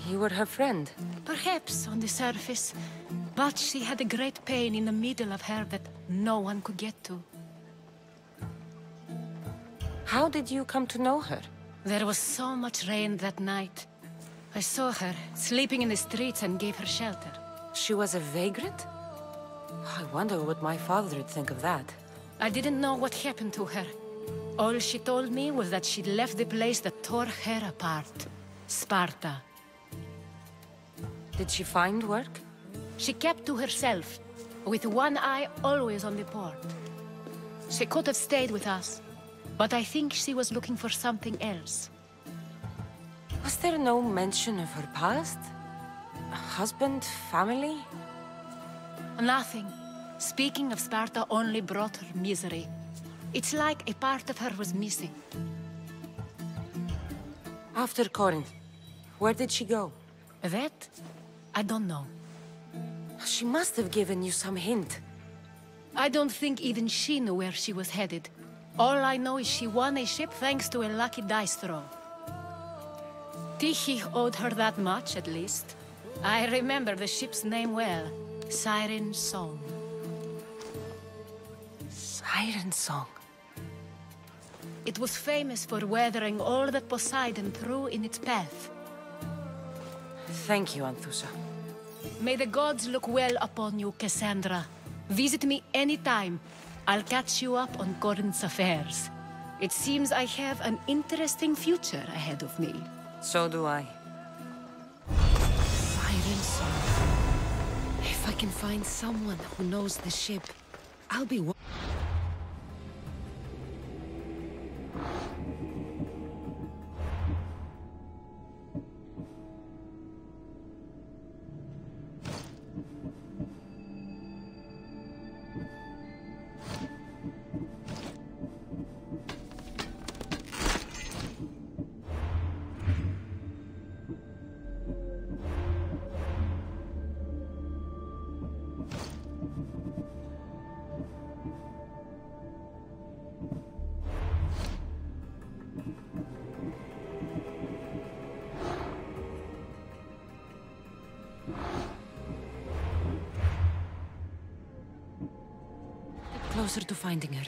You were her friend. Perhaps on the surface, but she had a great pain in the middle of her that no one could get to. How did you come to know her? There was so much rain that night. I saw her, sleeping in the streets, and gave her shelter. She was a vagrant? I wonder what my father would think of that. I didn't know what happened to her. All she told me was that she left the place that tore her apart. Sparta. Did she find work? She kept to herself, with one eye always on the port. She could have stayed with us, but I think she was looking for something else. Was there no mention of her past? Husband, family? Nothing. Speaking of Sparta only brought her misery. It's like a part of her was missing. After Corinth, where did she go? That? I don't know. She must have given you some hint. I don't think even she knew where she was headed. All I know is she won a ship thanks to a lucky dice throw. Tyche owed her that much, at least. I remember the ship's name well. Siren Song. Siren Song? It was famous for weathering all that Poseidon threw in its path. Thank you, Anthusa. May the gods look well upon you, Cassandra. Visit me anytime. I'll catch you up on Corinth's affairs. It seems I have an interesting future ahead of me. So do I. Siren Song. If I can find someone who knows the ship, I'll be one. Closer to finding her.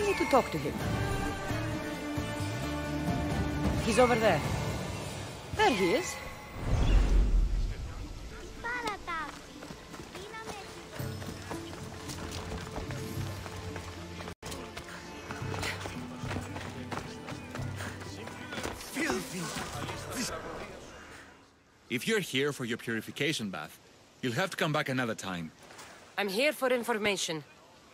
need to talk to him. He's over there. There he is. If you're here for your purification bath, you'll have to come back another time. I'm here for information.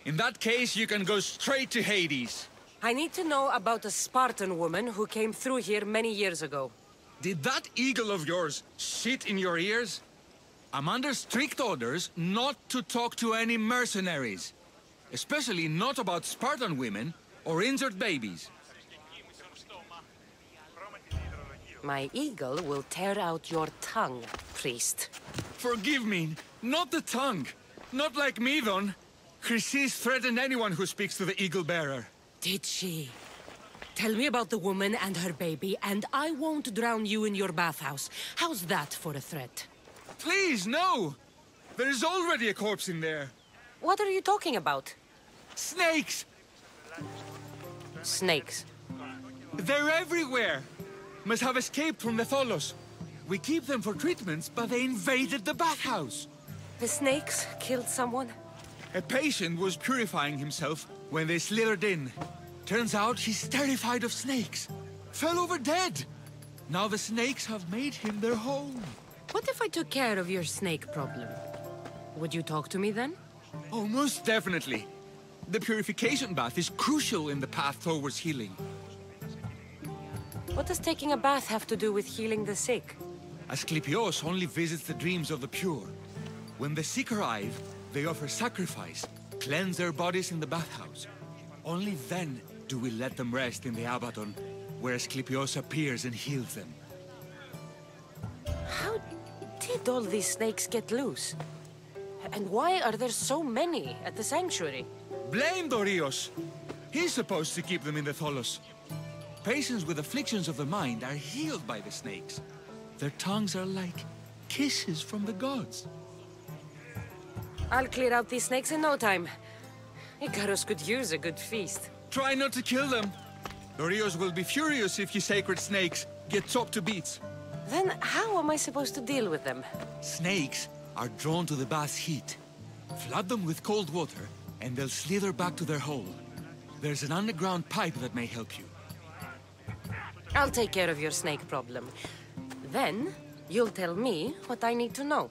In that case, you can go straight to Hades. I need to know about a Spartan woman who came through here many years ago. Did that eagle of yours shit in your ears? I'm under strict orders not to talk to any mercenaries. Especially not about Spartan women or injured babies. My eagle will tear out your tongue, priest. Forgive me, not the tongue. Not like Medon. Chrysis threatened anyone who speaks to the eagle bearer. Did she? Tell me about the woman and her baby, and I won't drown you in your bathhouse. How's that for a threat? Please, no! There's already a corpse in there. What are you talking about? Snakes! Snakes? They're everywhere! Must have escaped from the Tholos. We keep them for treatments, but they invaded the bathhouse. The snakes killed someone? A patient was purifying himself when they slithered in. Turns out he's terrified of snakes. Fell over dead. Now the snakes have made him their home. What if I took care of your snake problem? Would you talk to me then? Oh, most definitely. The purification bath is crucial in the path towards healing. What does taking a bath have to do with healing the sick? Asclepios only visits the dreams of the pure. When the sick arrive, they offer sacrifice, cleanse their bodies in the bathhouse. Only then do we let them rest in the Abaddon, where Asclepios appears and heals them. How did all these snakes get loose? And why are there so many at the sanctuary? Blame Dorios! He's supposed to keep them in the Tholos. Patients with afflictions of the mind are healed by the snakes. Their tongues are like kisses from the gods. I'll clear out these snakes in no time. Icarus could use a good feast. Try not to kill them. Dorios will be furious if you sacred snakes get chopped to bits. Then how am I supposed to deal with them? Snakes are drawn to the bath's heat. Flood them with cold water, and they'll slither back to their hole. There's an underground pipe that may help you. I'll take care of your snake problem. Then, you'll tell me what I need to know.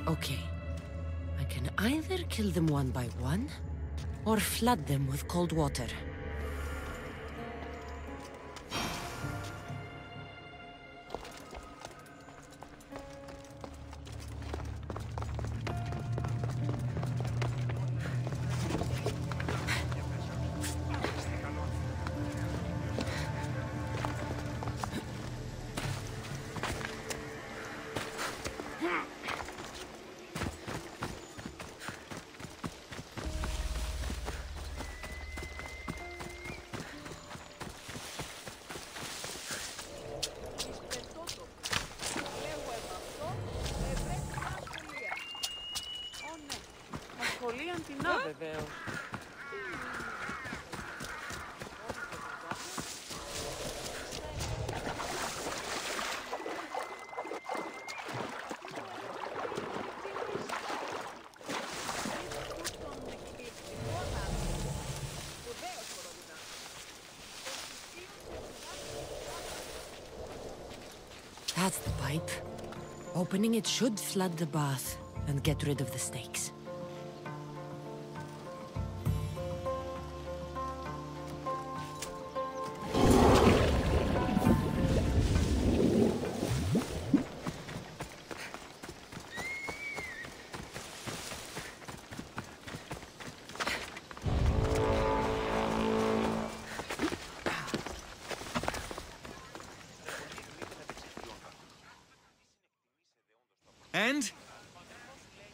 Okay. I can either kill them one by one, or flood them with cold water. That's the pipe. Opening it should flood the bath and get rid of the snakes. And?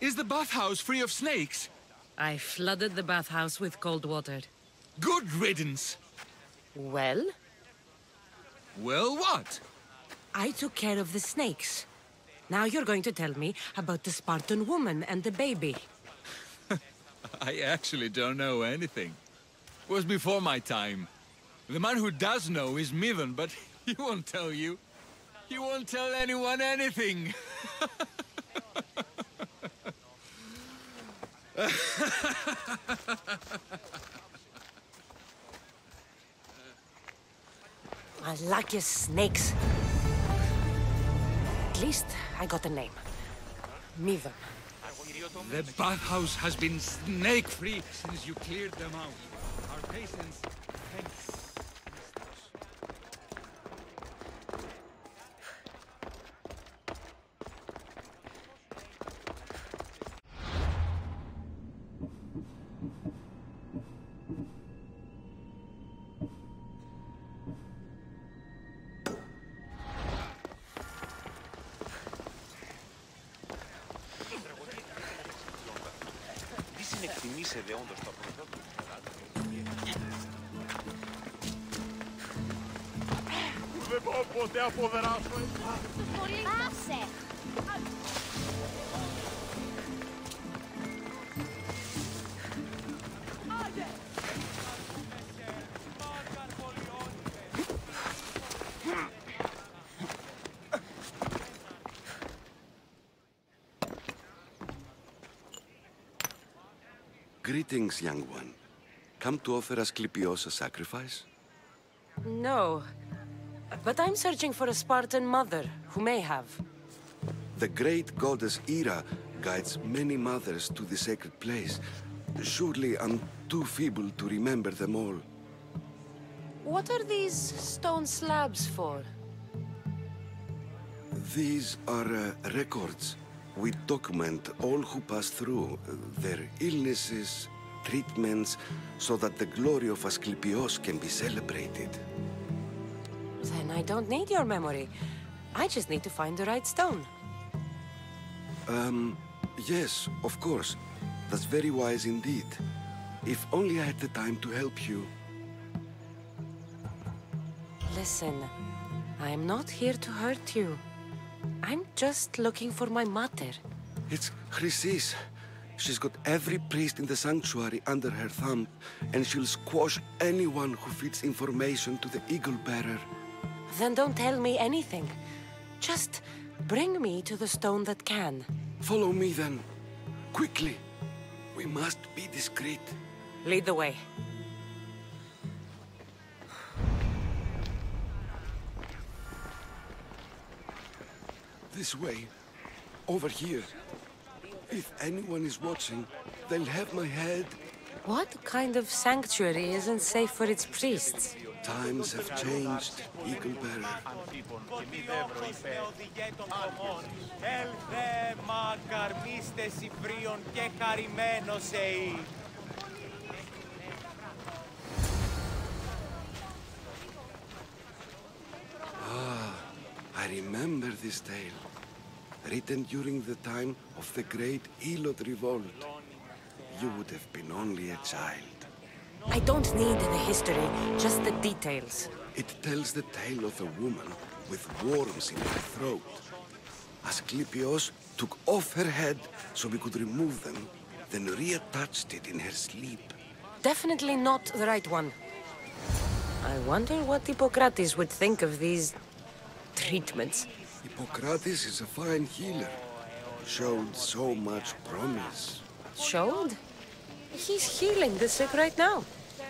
Is the bathhouse free of snakes? I flooded the bathhouse with cold water. Good riddance. Well? Well, what? I took care of the snakes. Now you're going to tell me about the Spartan woman and the baby. I actually don't know anything. It was before my time. The man who does know is Midon, but he won't tell you. He won't tell anyone anything. I like your snakes. At least I got a name. Midon. The bathhouse has been snake-free since you cleared them out. Our patients thank you. Δεν μπορώ ποτέ αποδράσω εσάς. Άσε! Greetings, young one. Come to offer Asclepios a sacrifice? No. But I'm searching for a Spartan mother who may have. The great goddess Hera guides many mothers to the sacred place. Surely I'm too feeble to remember them all. What are these stone slabs for? These are records. We document all who pass through, their illnesses, treatments, so that the glory of Asclepios can be celebrated. Then I don't need your memory. I just need to find the right stone. Yes, of course. That's very wise indeed. If only I had the time to help you. Listen, I'm not here to hurt you. I'm just looking for my mother. It's Chrysis. She's got every priest in the sanctuary under her thumb, and she'll squash anyone who feeds information to the Eagle Bearer. Then don't tell me anything. Just bring me to the stone that can. Follow me then. Quickly. We must be discreet. Lead the way. This way. Over here. If anyone is watching, they'll have my head. What kind of sanctuary isn't safe for its priests? Times have changed, Eagle Bearer. I remember this tale. Written during the time of the Great Elot Revolt. You would have been only a child. I don't need the history, just the details. It tells the tale of a woman with worms in her throat. Asclepios took off her head so we could remove them, then reattached it in her sleep. Definitely not the right one. I wonder what Hippocrates would think of these treatments. Hippocrates is a fine healer. Showed so much promise. Showed? He's healing the sick right now.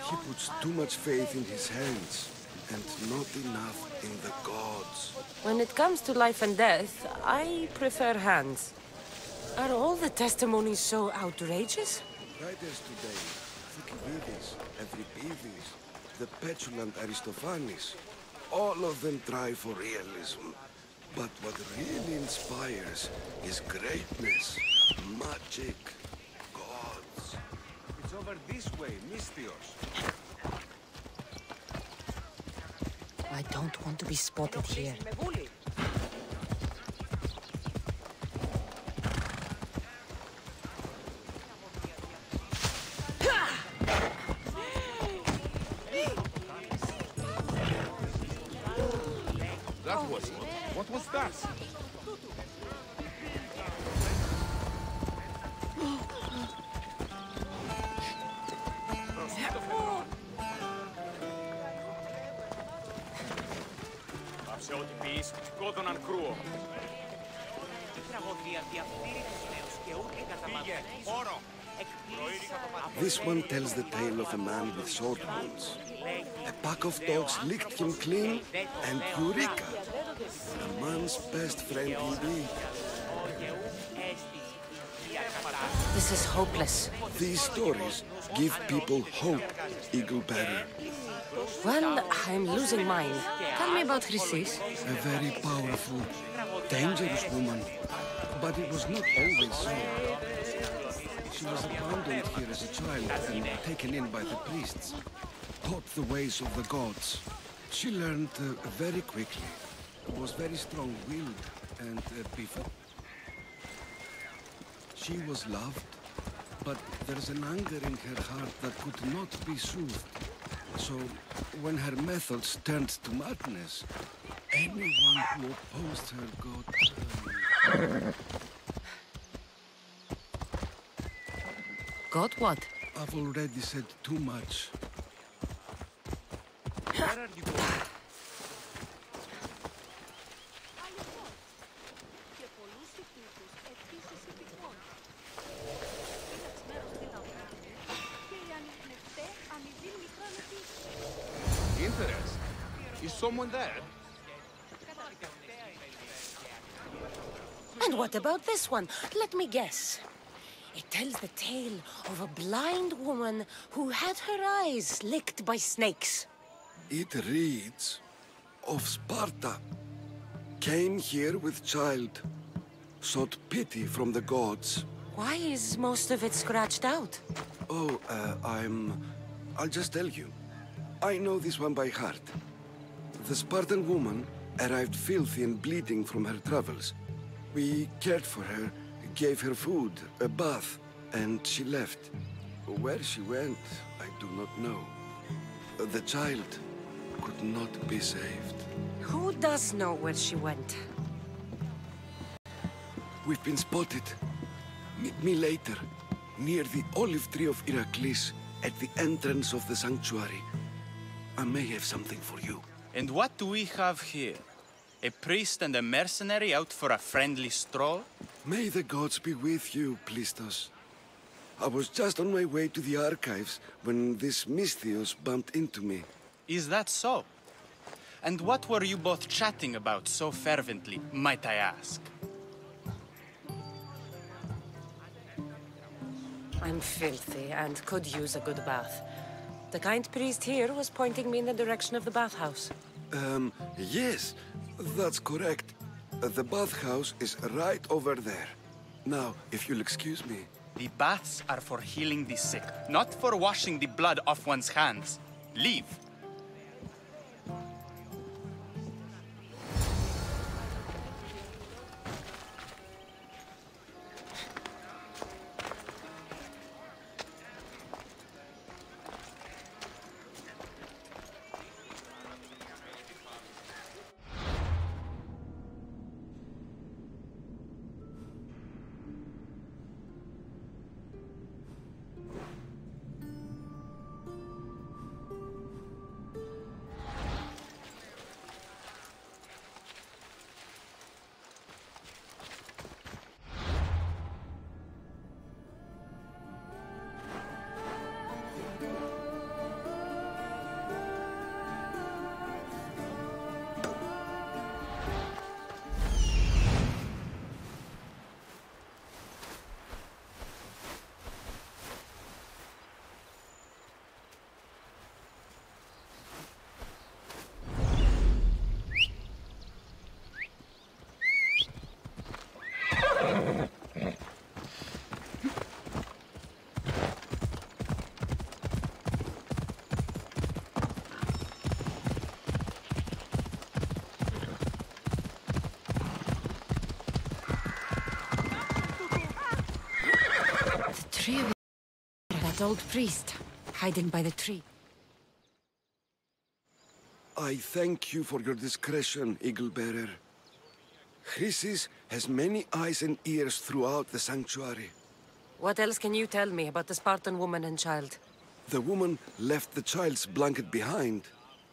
He puts too much faith in his hands, and not enough in the gods. When it comes to life and death, I prefer hands. Are all the testimonies so outrageous? Writers today, Thucydides, Euripides, the petulant Aristophanes, all of them try for realism. But what really inspires is greatness, magic, gods. It's over this way, Mystios. I don't want to be spotted here. That was it. What was that? Πάψε ό,τι πεις, σκότωναν κρούο. Η τραγωδία διαφθείρει τους νέους και ούτε καταμαθαίνεις. Όρο! This one tells the tale of a man with sword wounds. A pack of dogs licked him clean, and Eureka! A man's best friend indeed. This is hopeless. These stories give people hope, Eagle Bearer. Well, I'm losing mine. Tell me about Chrysis. A very powerful, dangerous woman. But it was not always so. She was abandoned here as a child and taken in by the priests. Taught the ways of the gods. She learned very quickly. Was very strong-willed and before. She was loved, but there's an anger in her heart that could not be soothed. So, when her methods turned to madness, anyone who opposed her got... Got what? I've already said too much. Where are you going? Interest? Is someone there? And what about this one? Let me guess. It tells the tale of a blind woman who had her eyes licked by snakes. It reads of Sparta. Came here with child. Sought pity from the gods. Why is most of it scratched out? Oh, I'll just tell you. I know this one by heart. The Spartan woman arrived filthy and bleeding from her travels. We cared for her, gave her food, a bath, and she left. Where she went, I do not know. The child could not be saved. Who does know where she went? We've been spotted. Meet me later, near the olive tree of Heracles, at the entrance of the sanctuary. I may have something for you. And what do we have here? A priest and a mercenary out for a friendly stroll? May the gods be with you, Plistos. I was just on my way to the archives when this Misthios bumped into me. Is that so? And what were you both chatting about so fervently, might I ask? I'm filthy and could use a good bath. The kind priest here was pointing me in the direction of the bathhouse. Yes, that's correct. The bathhouse is right over there. Now, if you'll excuse me. The baths are for healing the sick, not for washing the blood off one's hands. Leave. That old priest, hiding by the tree. I thank you for your discretion, Eagle Bearer. Chrysis has many eyes and ears throughout the sanctuary. What else can you tell me about the Spartan woman and child? The woman left the child's blanket behind.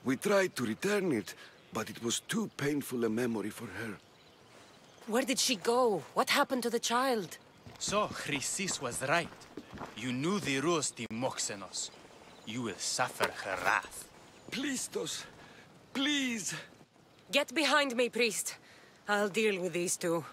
We tried to return it, but it was too painful a memory for her. Where did she go? What happened to the child? So, Chrysis was right. You knew the rules, Timoxenos. You will suffer her wrath. Please, Tos. Please. Get behind me, priest. I'll deal with these two.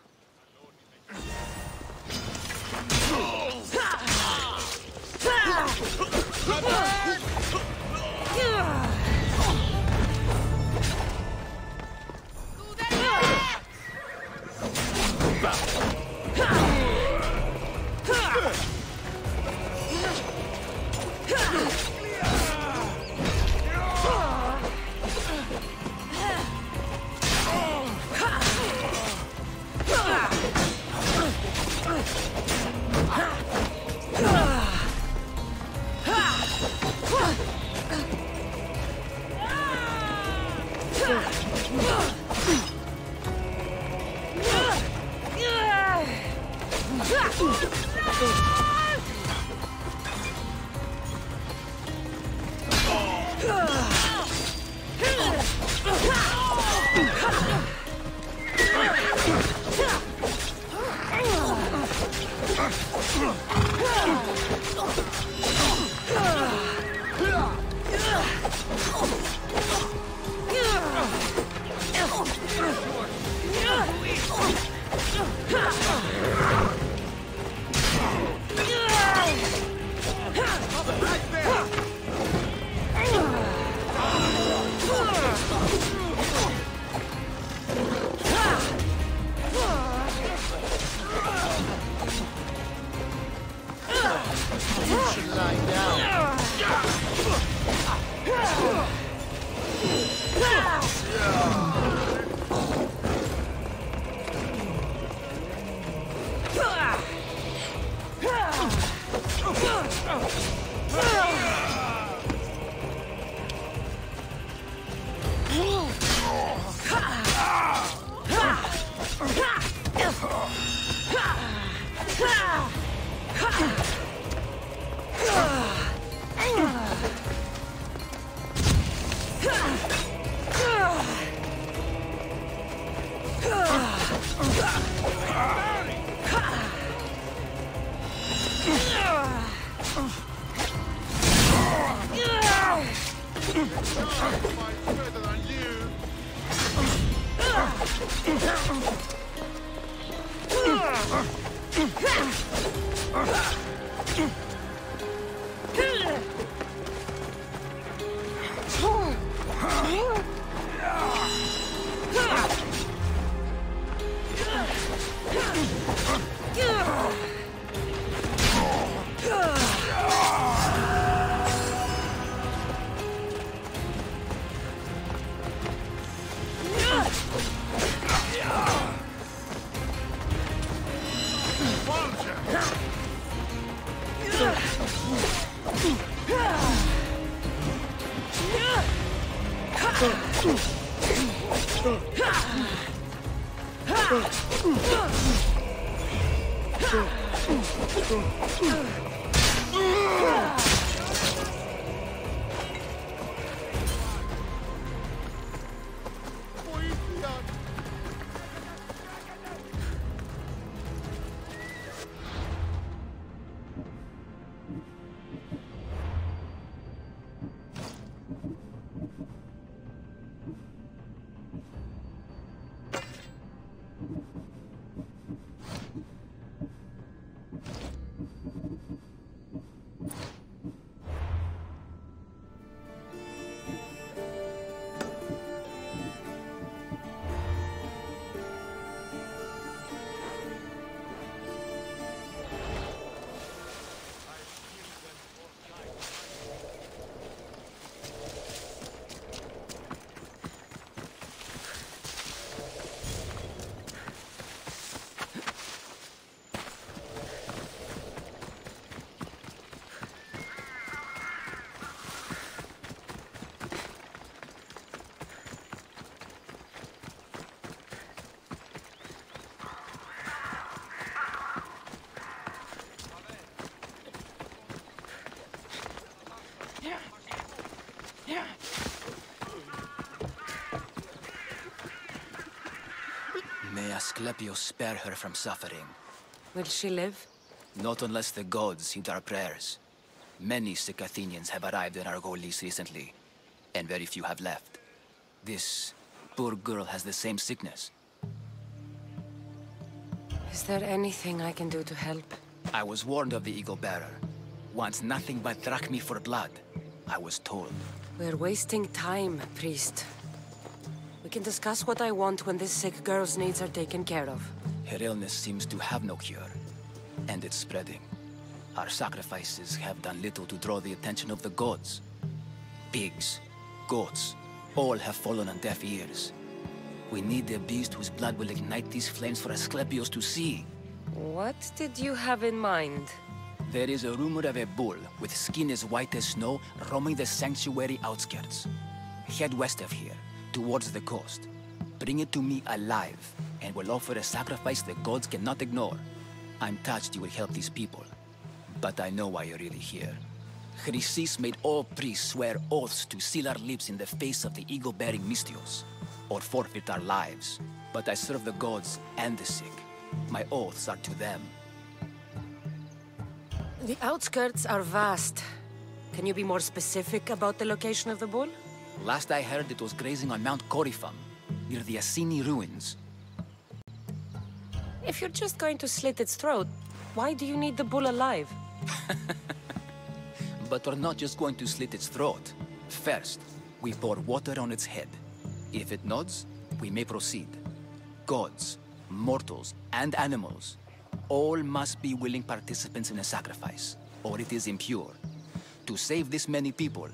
Asclepius spare her from suffering. Will she live? Not unless the gods heed our prayers. Many sick Athenians have arrived in Argolis recently, and very few have left. This poor girl has the same sickness. Is there anything I can do to help? I was warned of the Eagle Bearer. Wants nothing but drachmi for blood, I was told. We're wasting time, priest. We can discuss what I want when this sick girl's needs are taken care of. Her illness seems to have no cure, and it's spreading. Our sacrifices have done little to draw the attention of the gods. Pigs, goats, all have fallen on deaf ears. We need a beast whose blood will ignite these flames for Asclepius to see. What did you have in mind? There is a rumor of a bull with skin as white as snow roaming the sanctuary outskirts. Head west of here, towards the coast. Bring it to me alive, and we'll offer a sacrifice the gods cannot ignore. I'm touched you will help these people, but I know why you're really here. Chrysis made all priests swear oaths to seal our lips in the face of the eagle-bearing Mystios, or forfeit our lives. But I serve the gods and the sick. My oaths are to them. The outskirts are vast. Can you be more specific about the location of the bull? Last I heard, it was grazing on Mount Coryphon, near the Assasin ruins. If you're just going to slit its throat, why do you need the bull alive? But we're not just going to slit its throat. First, we pour water on its head. If it nods, we may proceed. Gods, mortals, and animals, all must be willing participants in a sacrifice, or it is impure. To save this many people,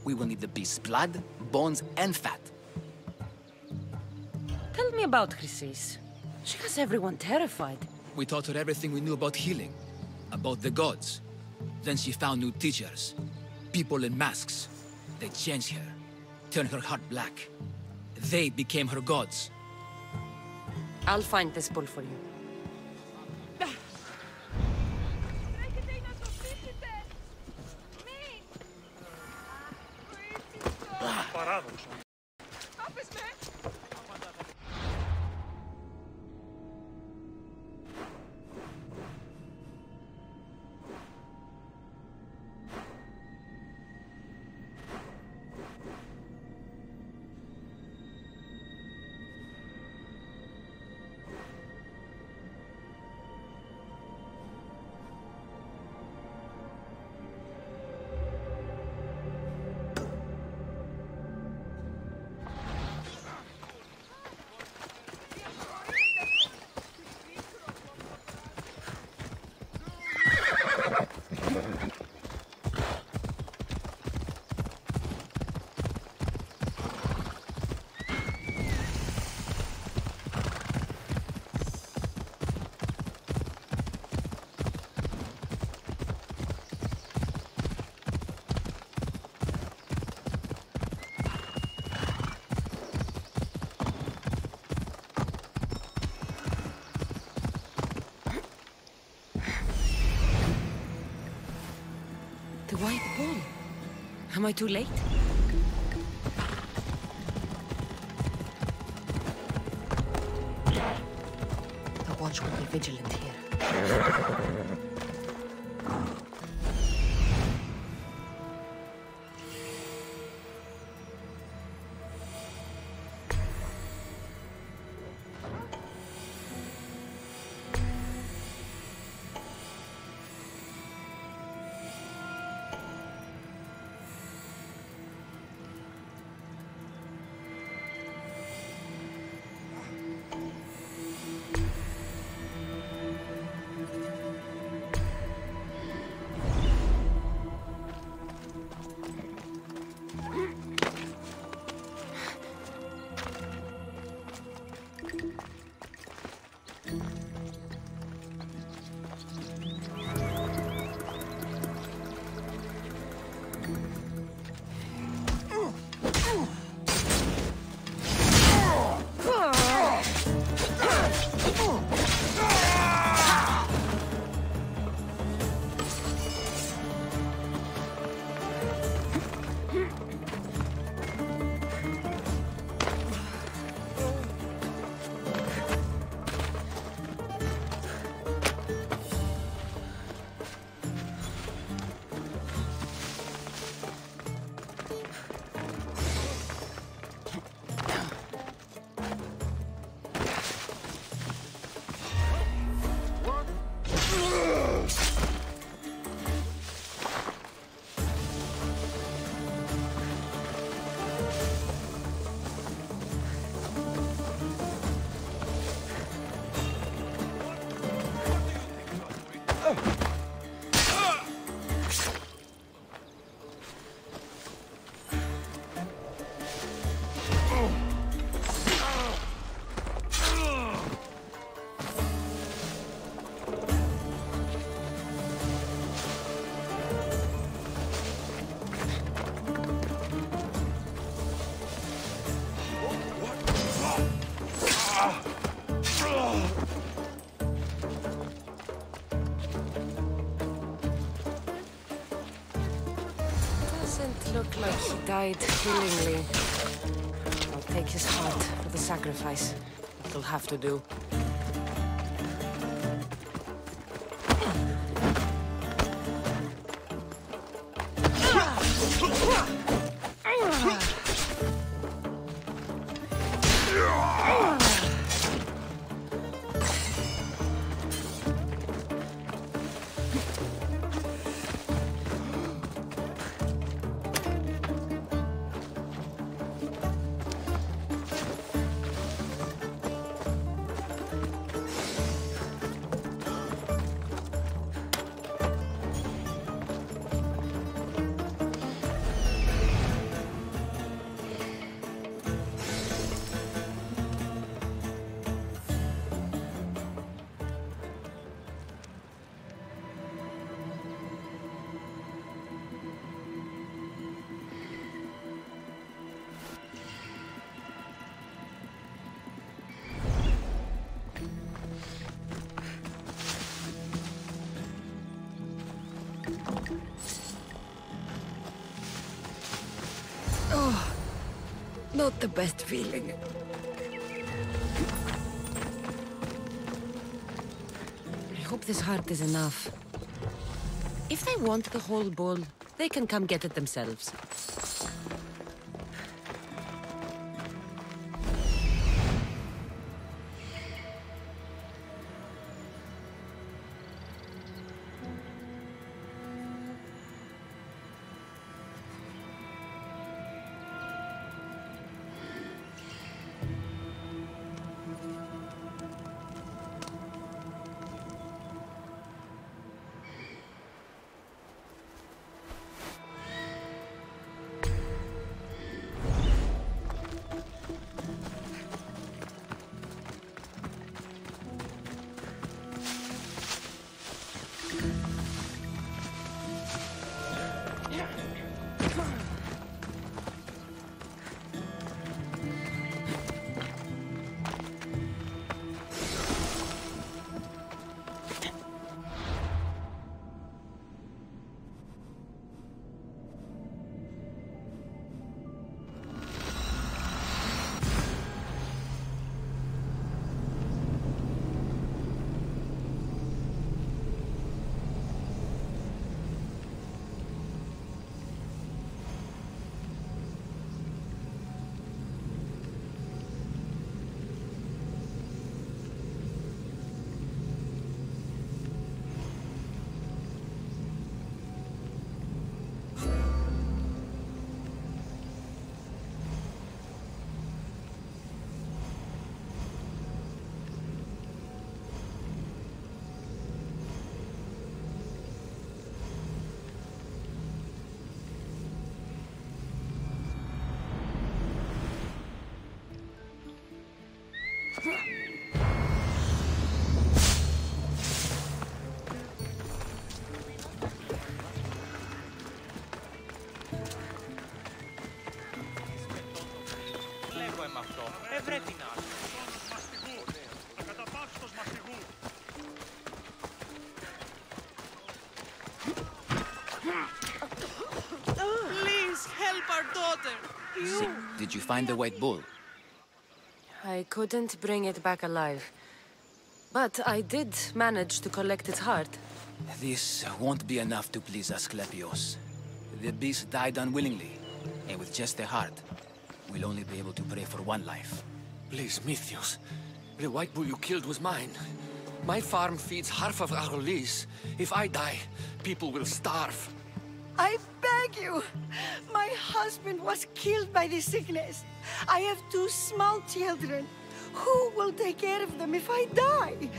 we will need the beast's blood, bones, and fat. Tell me about Chrysis. She has everyone terrified. We taught her everything we knew about healing, about the gods. Then she found new teachers, people in masks. They changed her, turned her heart black. They became her gods. I'll find this bull for you. The white bull. Am I too late? The watch will be vigilant here. Doesn't look like he died willingly. I'll take his heart for the sacrifice. It'll have to do. Not the best feeling. I hope this heart is enough. If they want the whole bull, they can come get it themselves. Please help our daughter. Did you find the white bull? I couldn't bring it back alive. But I did manage to collect its heart. This won't be enough to please Asclepios. The beast died unwillingly, and with just the heart, we'll only be able to pray for one life. Please, Mythios. The white bull you killed was mine. My farm feeds half of our lease. If I die, people will starve. I beg you! My husband was killed by this sickness. I have 2 small children. Who will take care of them if I die?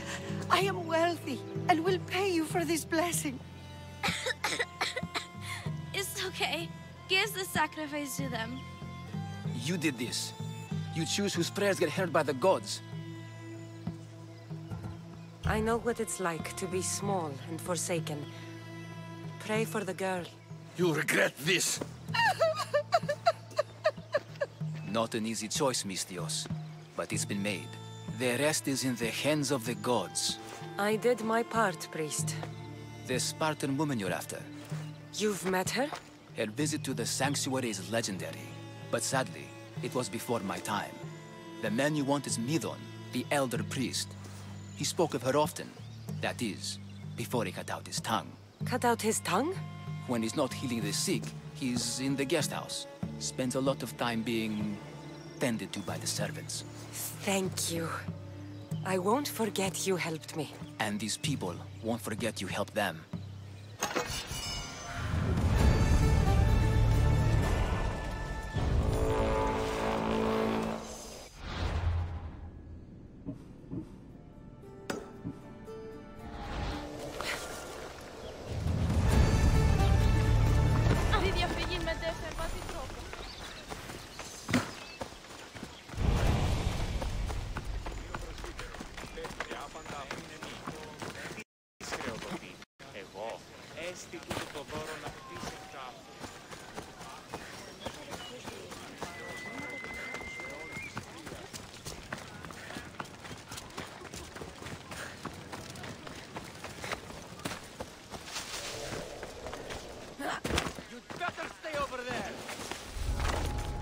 I am wealthy and will pay you for this blessing. It's okay. Give the sacrifice to them. You did this. You choose whose prayers get heard by the gods. I know what it's like to be small and forsaken. Pray for the girl. You'll regret this. Not an easy choice, Mystios, but it's been made. The rest is in the hands of the gods. I did my part, priest. The Spartan woman you're after. You've met her? Her visit to the sanctuary is legendary, but sadly, it was before my time. The man you want is Midon, the elder priest. He spoke of her often. That is, before he cut out his tongue. Cut out his tongue? When he's not healing the sick, he's in the guest house. Spends a lot of time being tended to by the servants. Thank you. I won't forget you helped me. And these people won't forget you helped them.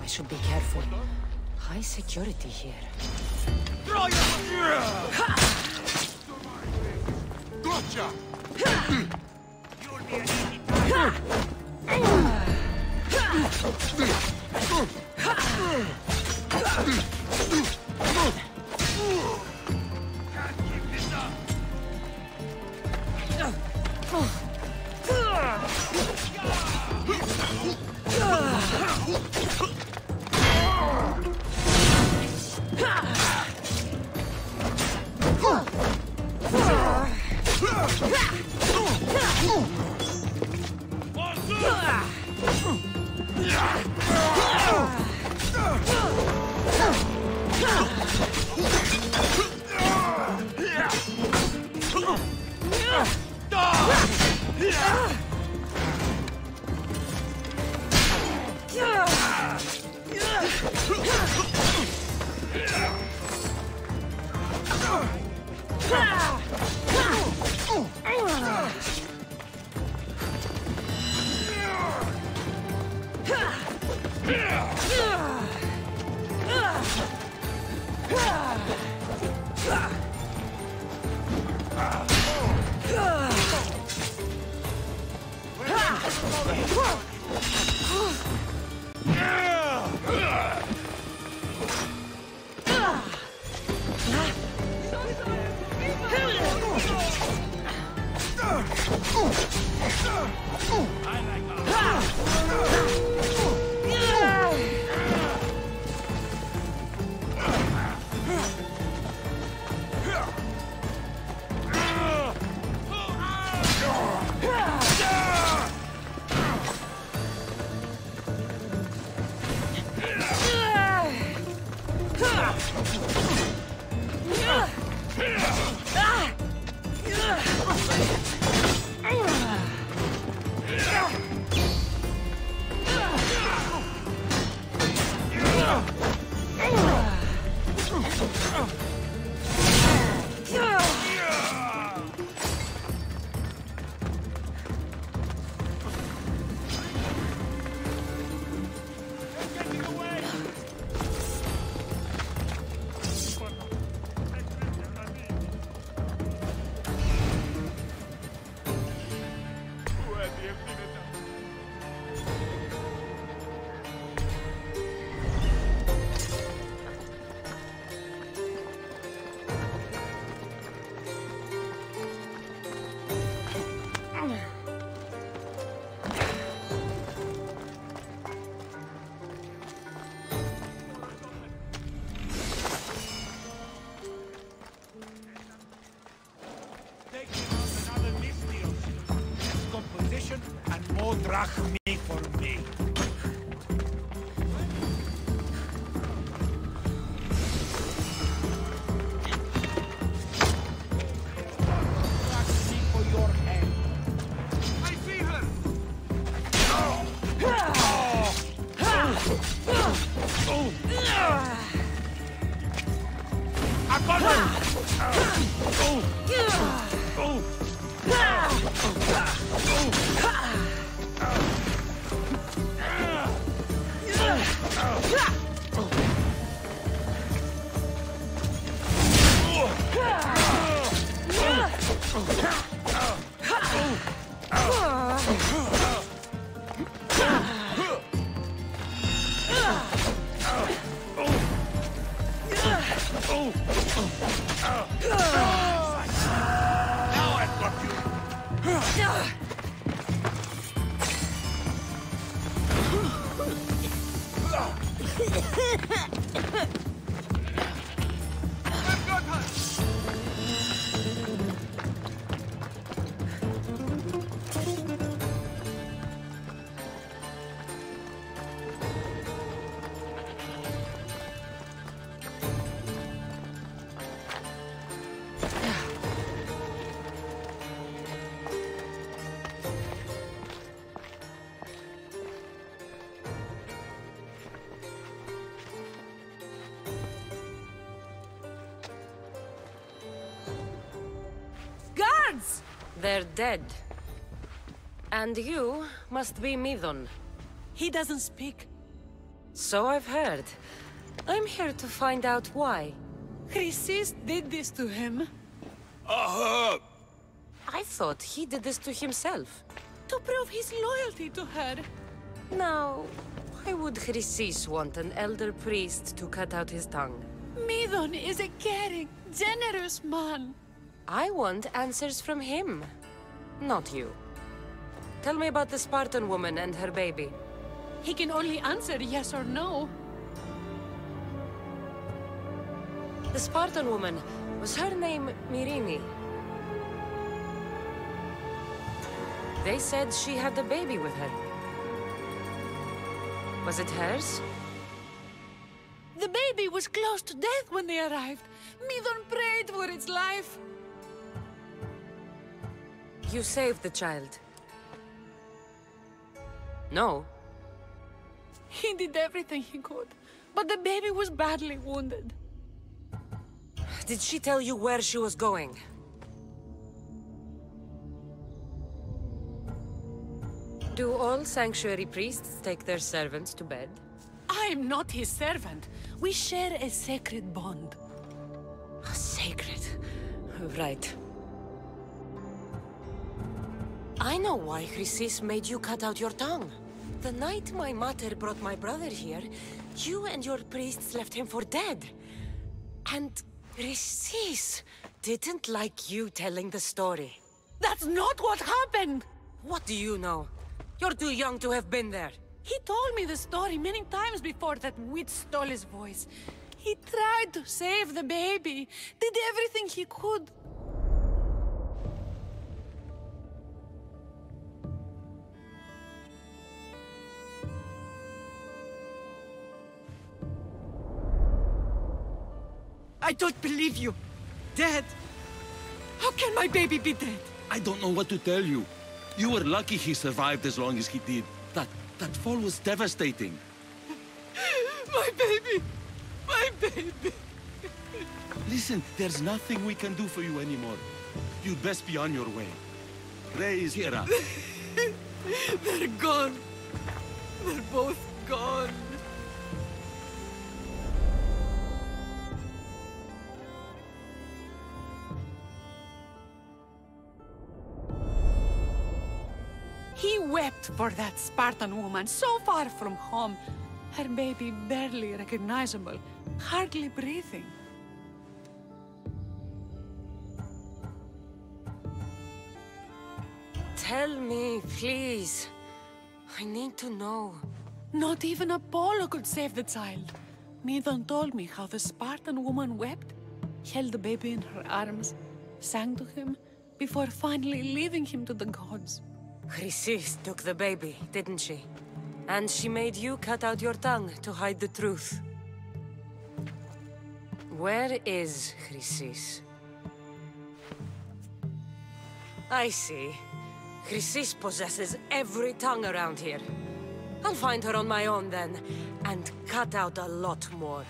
I should be careful. High security here. Gotcha! And more drachmi for me. Drachmi for your head. I see her! They're dead. And you must be Midon. He doesn't speak. So I've heard. I'm here to find out why. Chrysis did this to him. I thought he did this to himself. To prove his loyalty to her. Now, why would Chrysis want an elder priest to cut out his tongue? Midon is a caring, generous man. I want answers from him, not you. Tell me about the Spartan woman and her baby. He can only answer yes or no. The Spartan woman, was her name Myrine? They said she had a baby with her. Was it hers? The baby was close to death when they arrived. Midon prayed for its life. You saved the child. No. He did everything he could, but the baby was badly wounded. Did she tell you where she was going? Do all sanctuary priests take their servants to bed? I am not his servant. We share a sacred bond. Sacred? Right. I know why Chrysis made you cut out your tongue. The night my mater brought my brother here, you and your priests left him for dead. And Chrysis didn't like you telling the story. That's not what happened! What do you know? You're too young to have been there. He told me the story many times before that witch stole his voice. He tried to save the baby, did everything he could. I don't believe you. Dead? How can my baby be dead? I don't know what to tell you. You were lucky he survived as long as he did. That fall was devastating. My baby! My baby! Listen, there's nothing we can do for you anymore. You'd best be on your way. Ray is here. They're gone. They're both gone. He wept for that Spartan woman, so far from home. Her baby barely recognizable, hardly breathing. Tell me, please. I need to know. Not even Apollo could save the child. Midon told me how the Spartan woman wept, held the baby in her arms, sang to him, before finally leaving him to the gods. Chrysis took the baby, didn't she? And she made you cut out your tongue to hide the truth. Where is Chrysis? I see. Chrysis possesses every tongue around here. I'll find her on my own then, and cut out a lot more.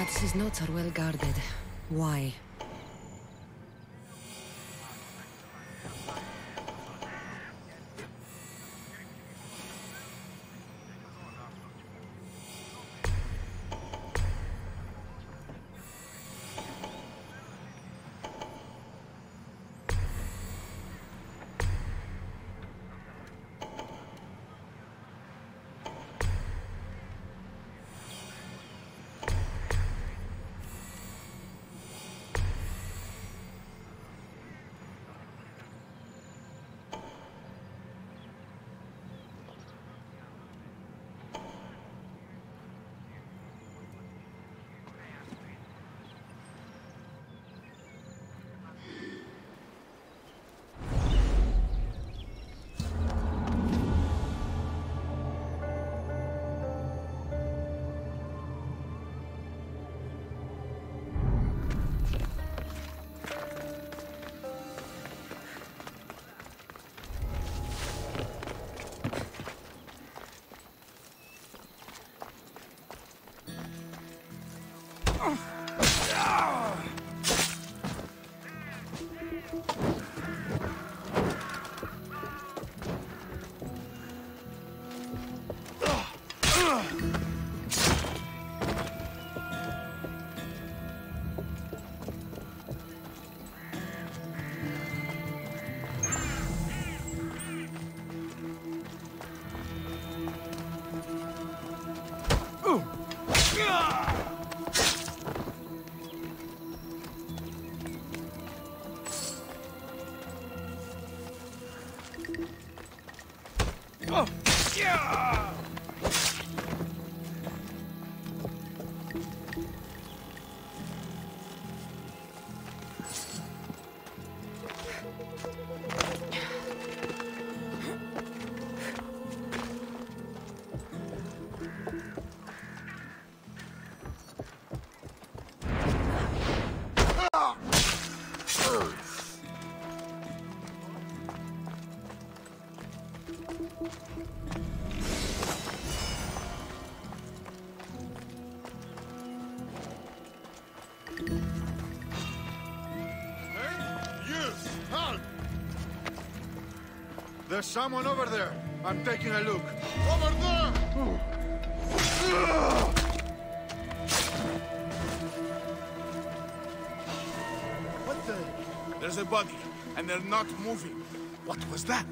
Perhaps his notes are well guarded. Why? There's someone over there. I'm taking a look. Over there! What the? There's a body, and they're not moving. What was that?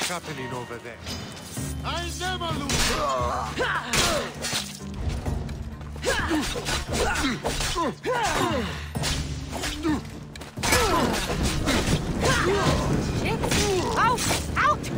happening over there? I never lose! Shit! Out! Out!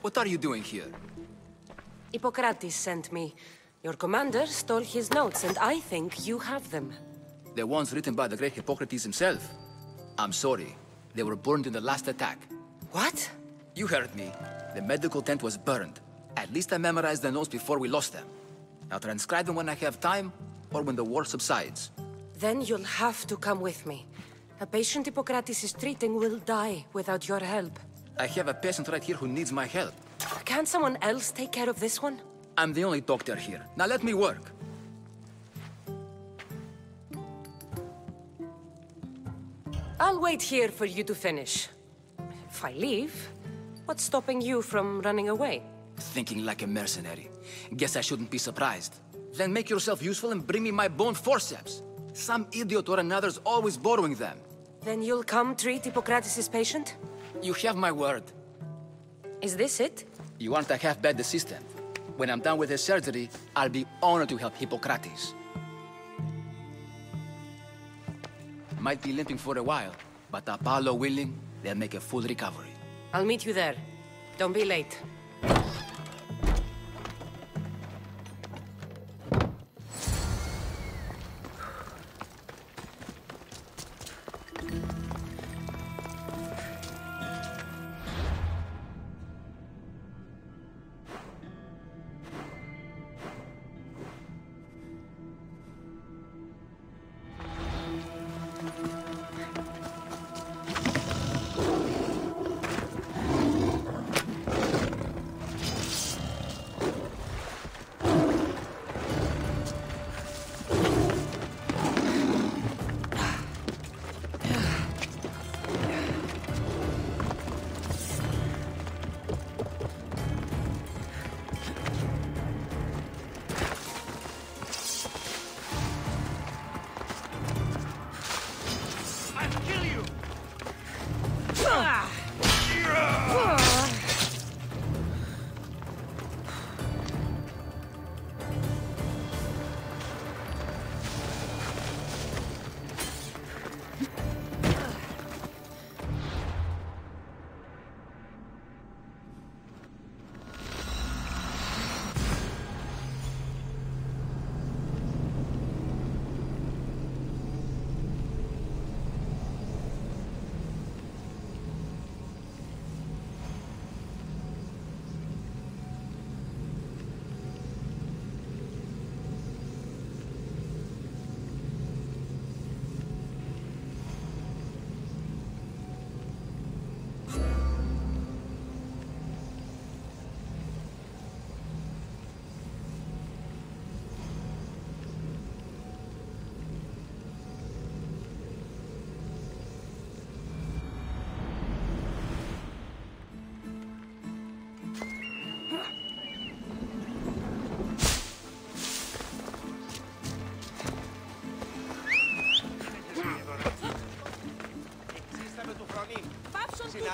What are you doing here? Hippocrates sent me. Your commander stole his notes, and I think you have them. The ones written by the great Hippocrates himself. I'm sorry. They were burned in the last attack. What? You heard me. The medical tent was burned. At least I memorized the notes before we lost them. I'll transcribe them when I have time, or when the war subsides. Then you'll have to come with me. A patient Hippocrates is treating will die without your help. I have a patient right here who needs my help. Can't someone else take care of this one? I'm the only doctor here. Now let me work. I'll wait here for you to finish. If I leave, what's stopping you from running away? Thinking like a mercenary. Guess I shouldn't be surprised. Then make yourself useful and bring me my bone forceps. Some idiot or another's always borrowing them. Then you'll come treat Hippocrates' patient? You have my word. Is this it? You aren't a half-bad assistant. When I'm done with the surgery, I'll be honored to help Hippocrates. Might be limping for a while, but Apollo willing, they'll make a full recovery. I'll meet you there. Don't be late.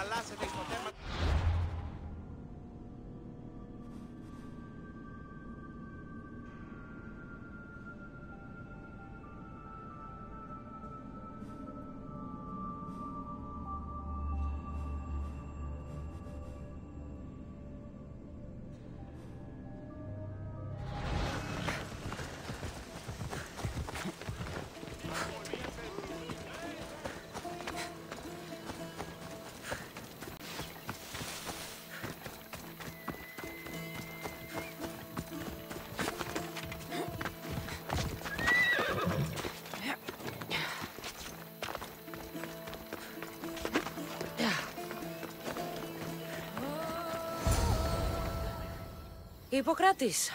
ανταλλάσσεται στο θέμα... Hippocrates,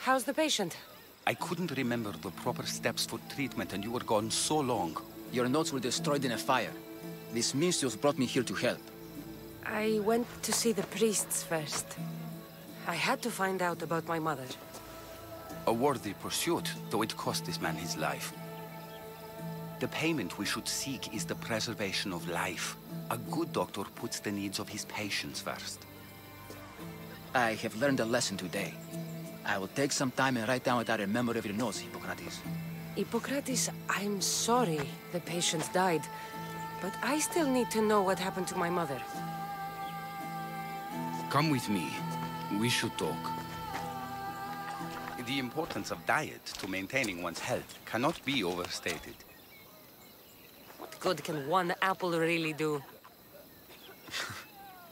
how's the patient? I couldn't remember the proper steps for treatment and you were gone so long. Your notes were destroyed in a fire. These minions brought me here to help. I went to see the priests first. I had to find out about my mother. A worthy pursuit, though it cost this man his life. The payment we should seek is the preservation of life. A good doctor puts the needs of his patients first. I have learned a lesson today. I will take some time and write down what I remember of your notes, Hippocrates. Hippocrates, I'm sorry the patient died, but I still need to know what happened to my mother. Come with me. We should talk. The importance of diet to maintaining one's health cannot be overstated. What good can one apple really do?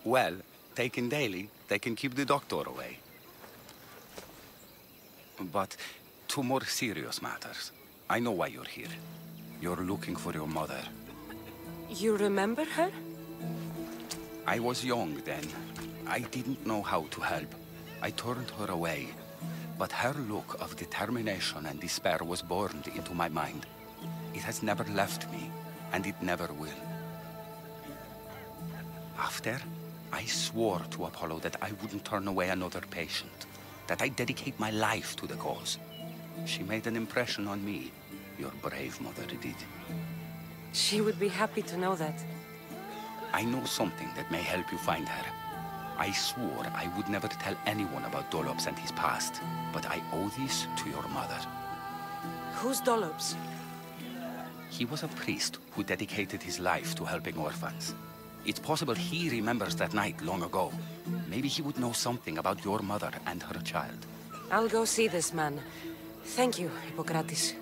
Well, taken daily, they can keep the doctor away. But to more serious matters. I know why you're here. You're looking for your mother. You remember her? I was young then. I didn't know how to help. I turned her away. But her look of determination and despair was burned into my mind. It has never left me, and it never will. After, I swore to Apollo that I wouldn't turn away another patient, that I'd dedicate my life to the cause. She made an impression on me. Your brave mother did. She would be happy to know that. I know something that may help you find her. I swore I would never tell anyone about Dolops and his past, but I owe this to your mother. Who's Dolops? He was a priest who dedicated his life to helping orphans. It's possible he remembers that night long ago. Maybe he would know something about your mother and her child. I'll go see this man. Thank you, Hippocrates.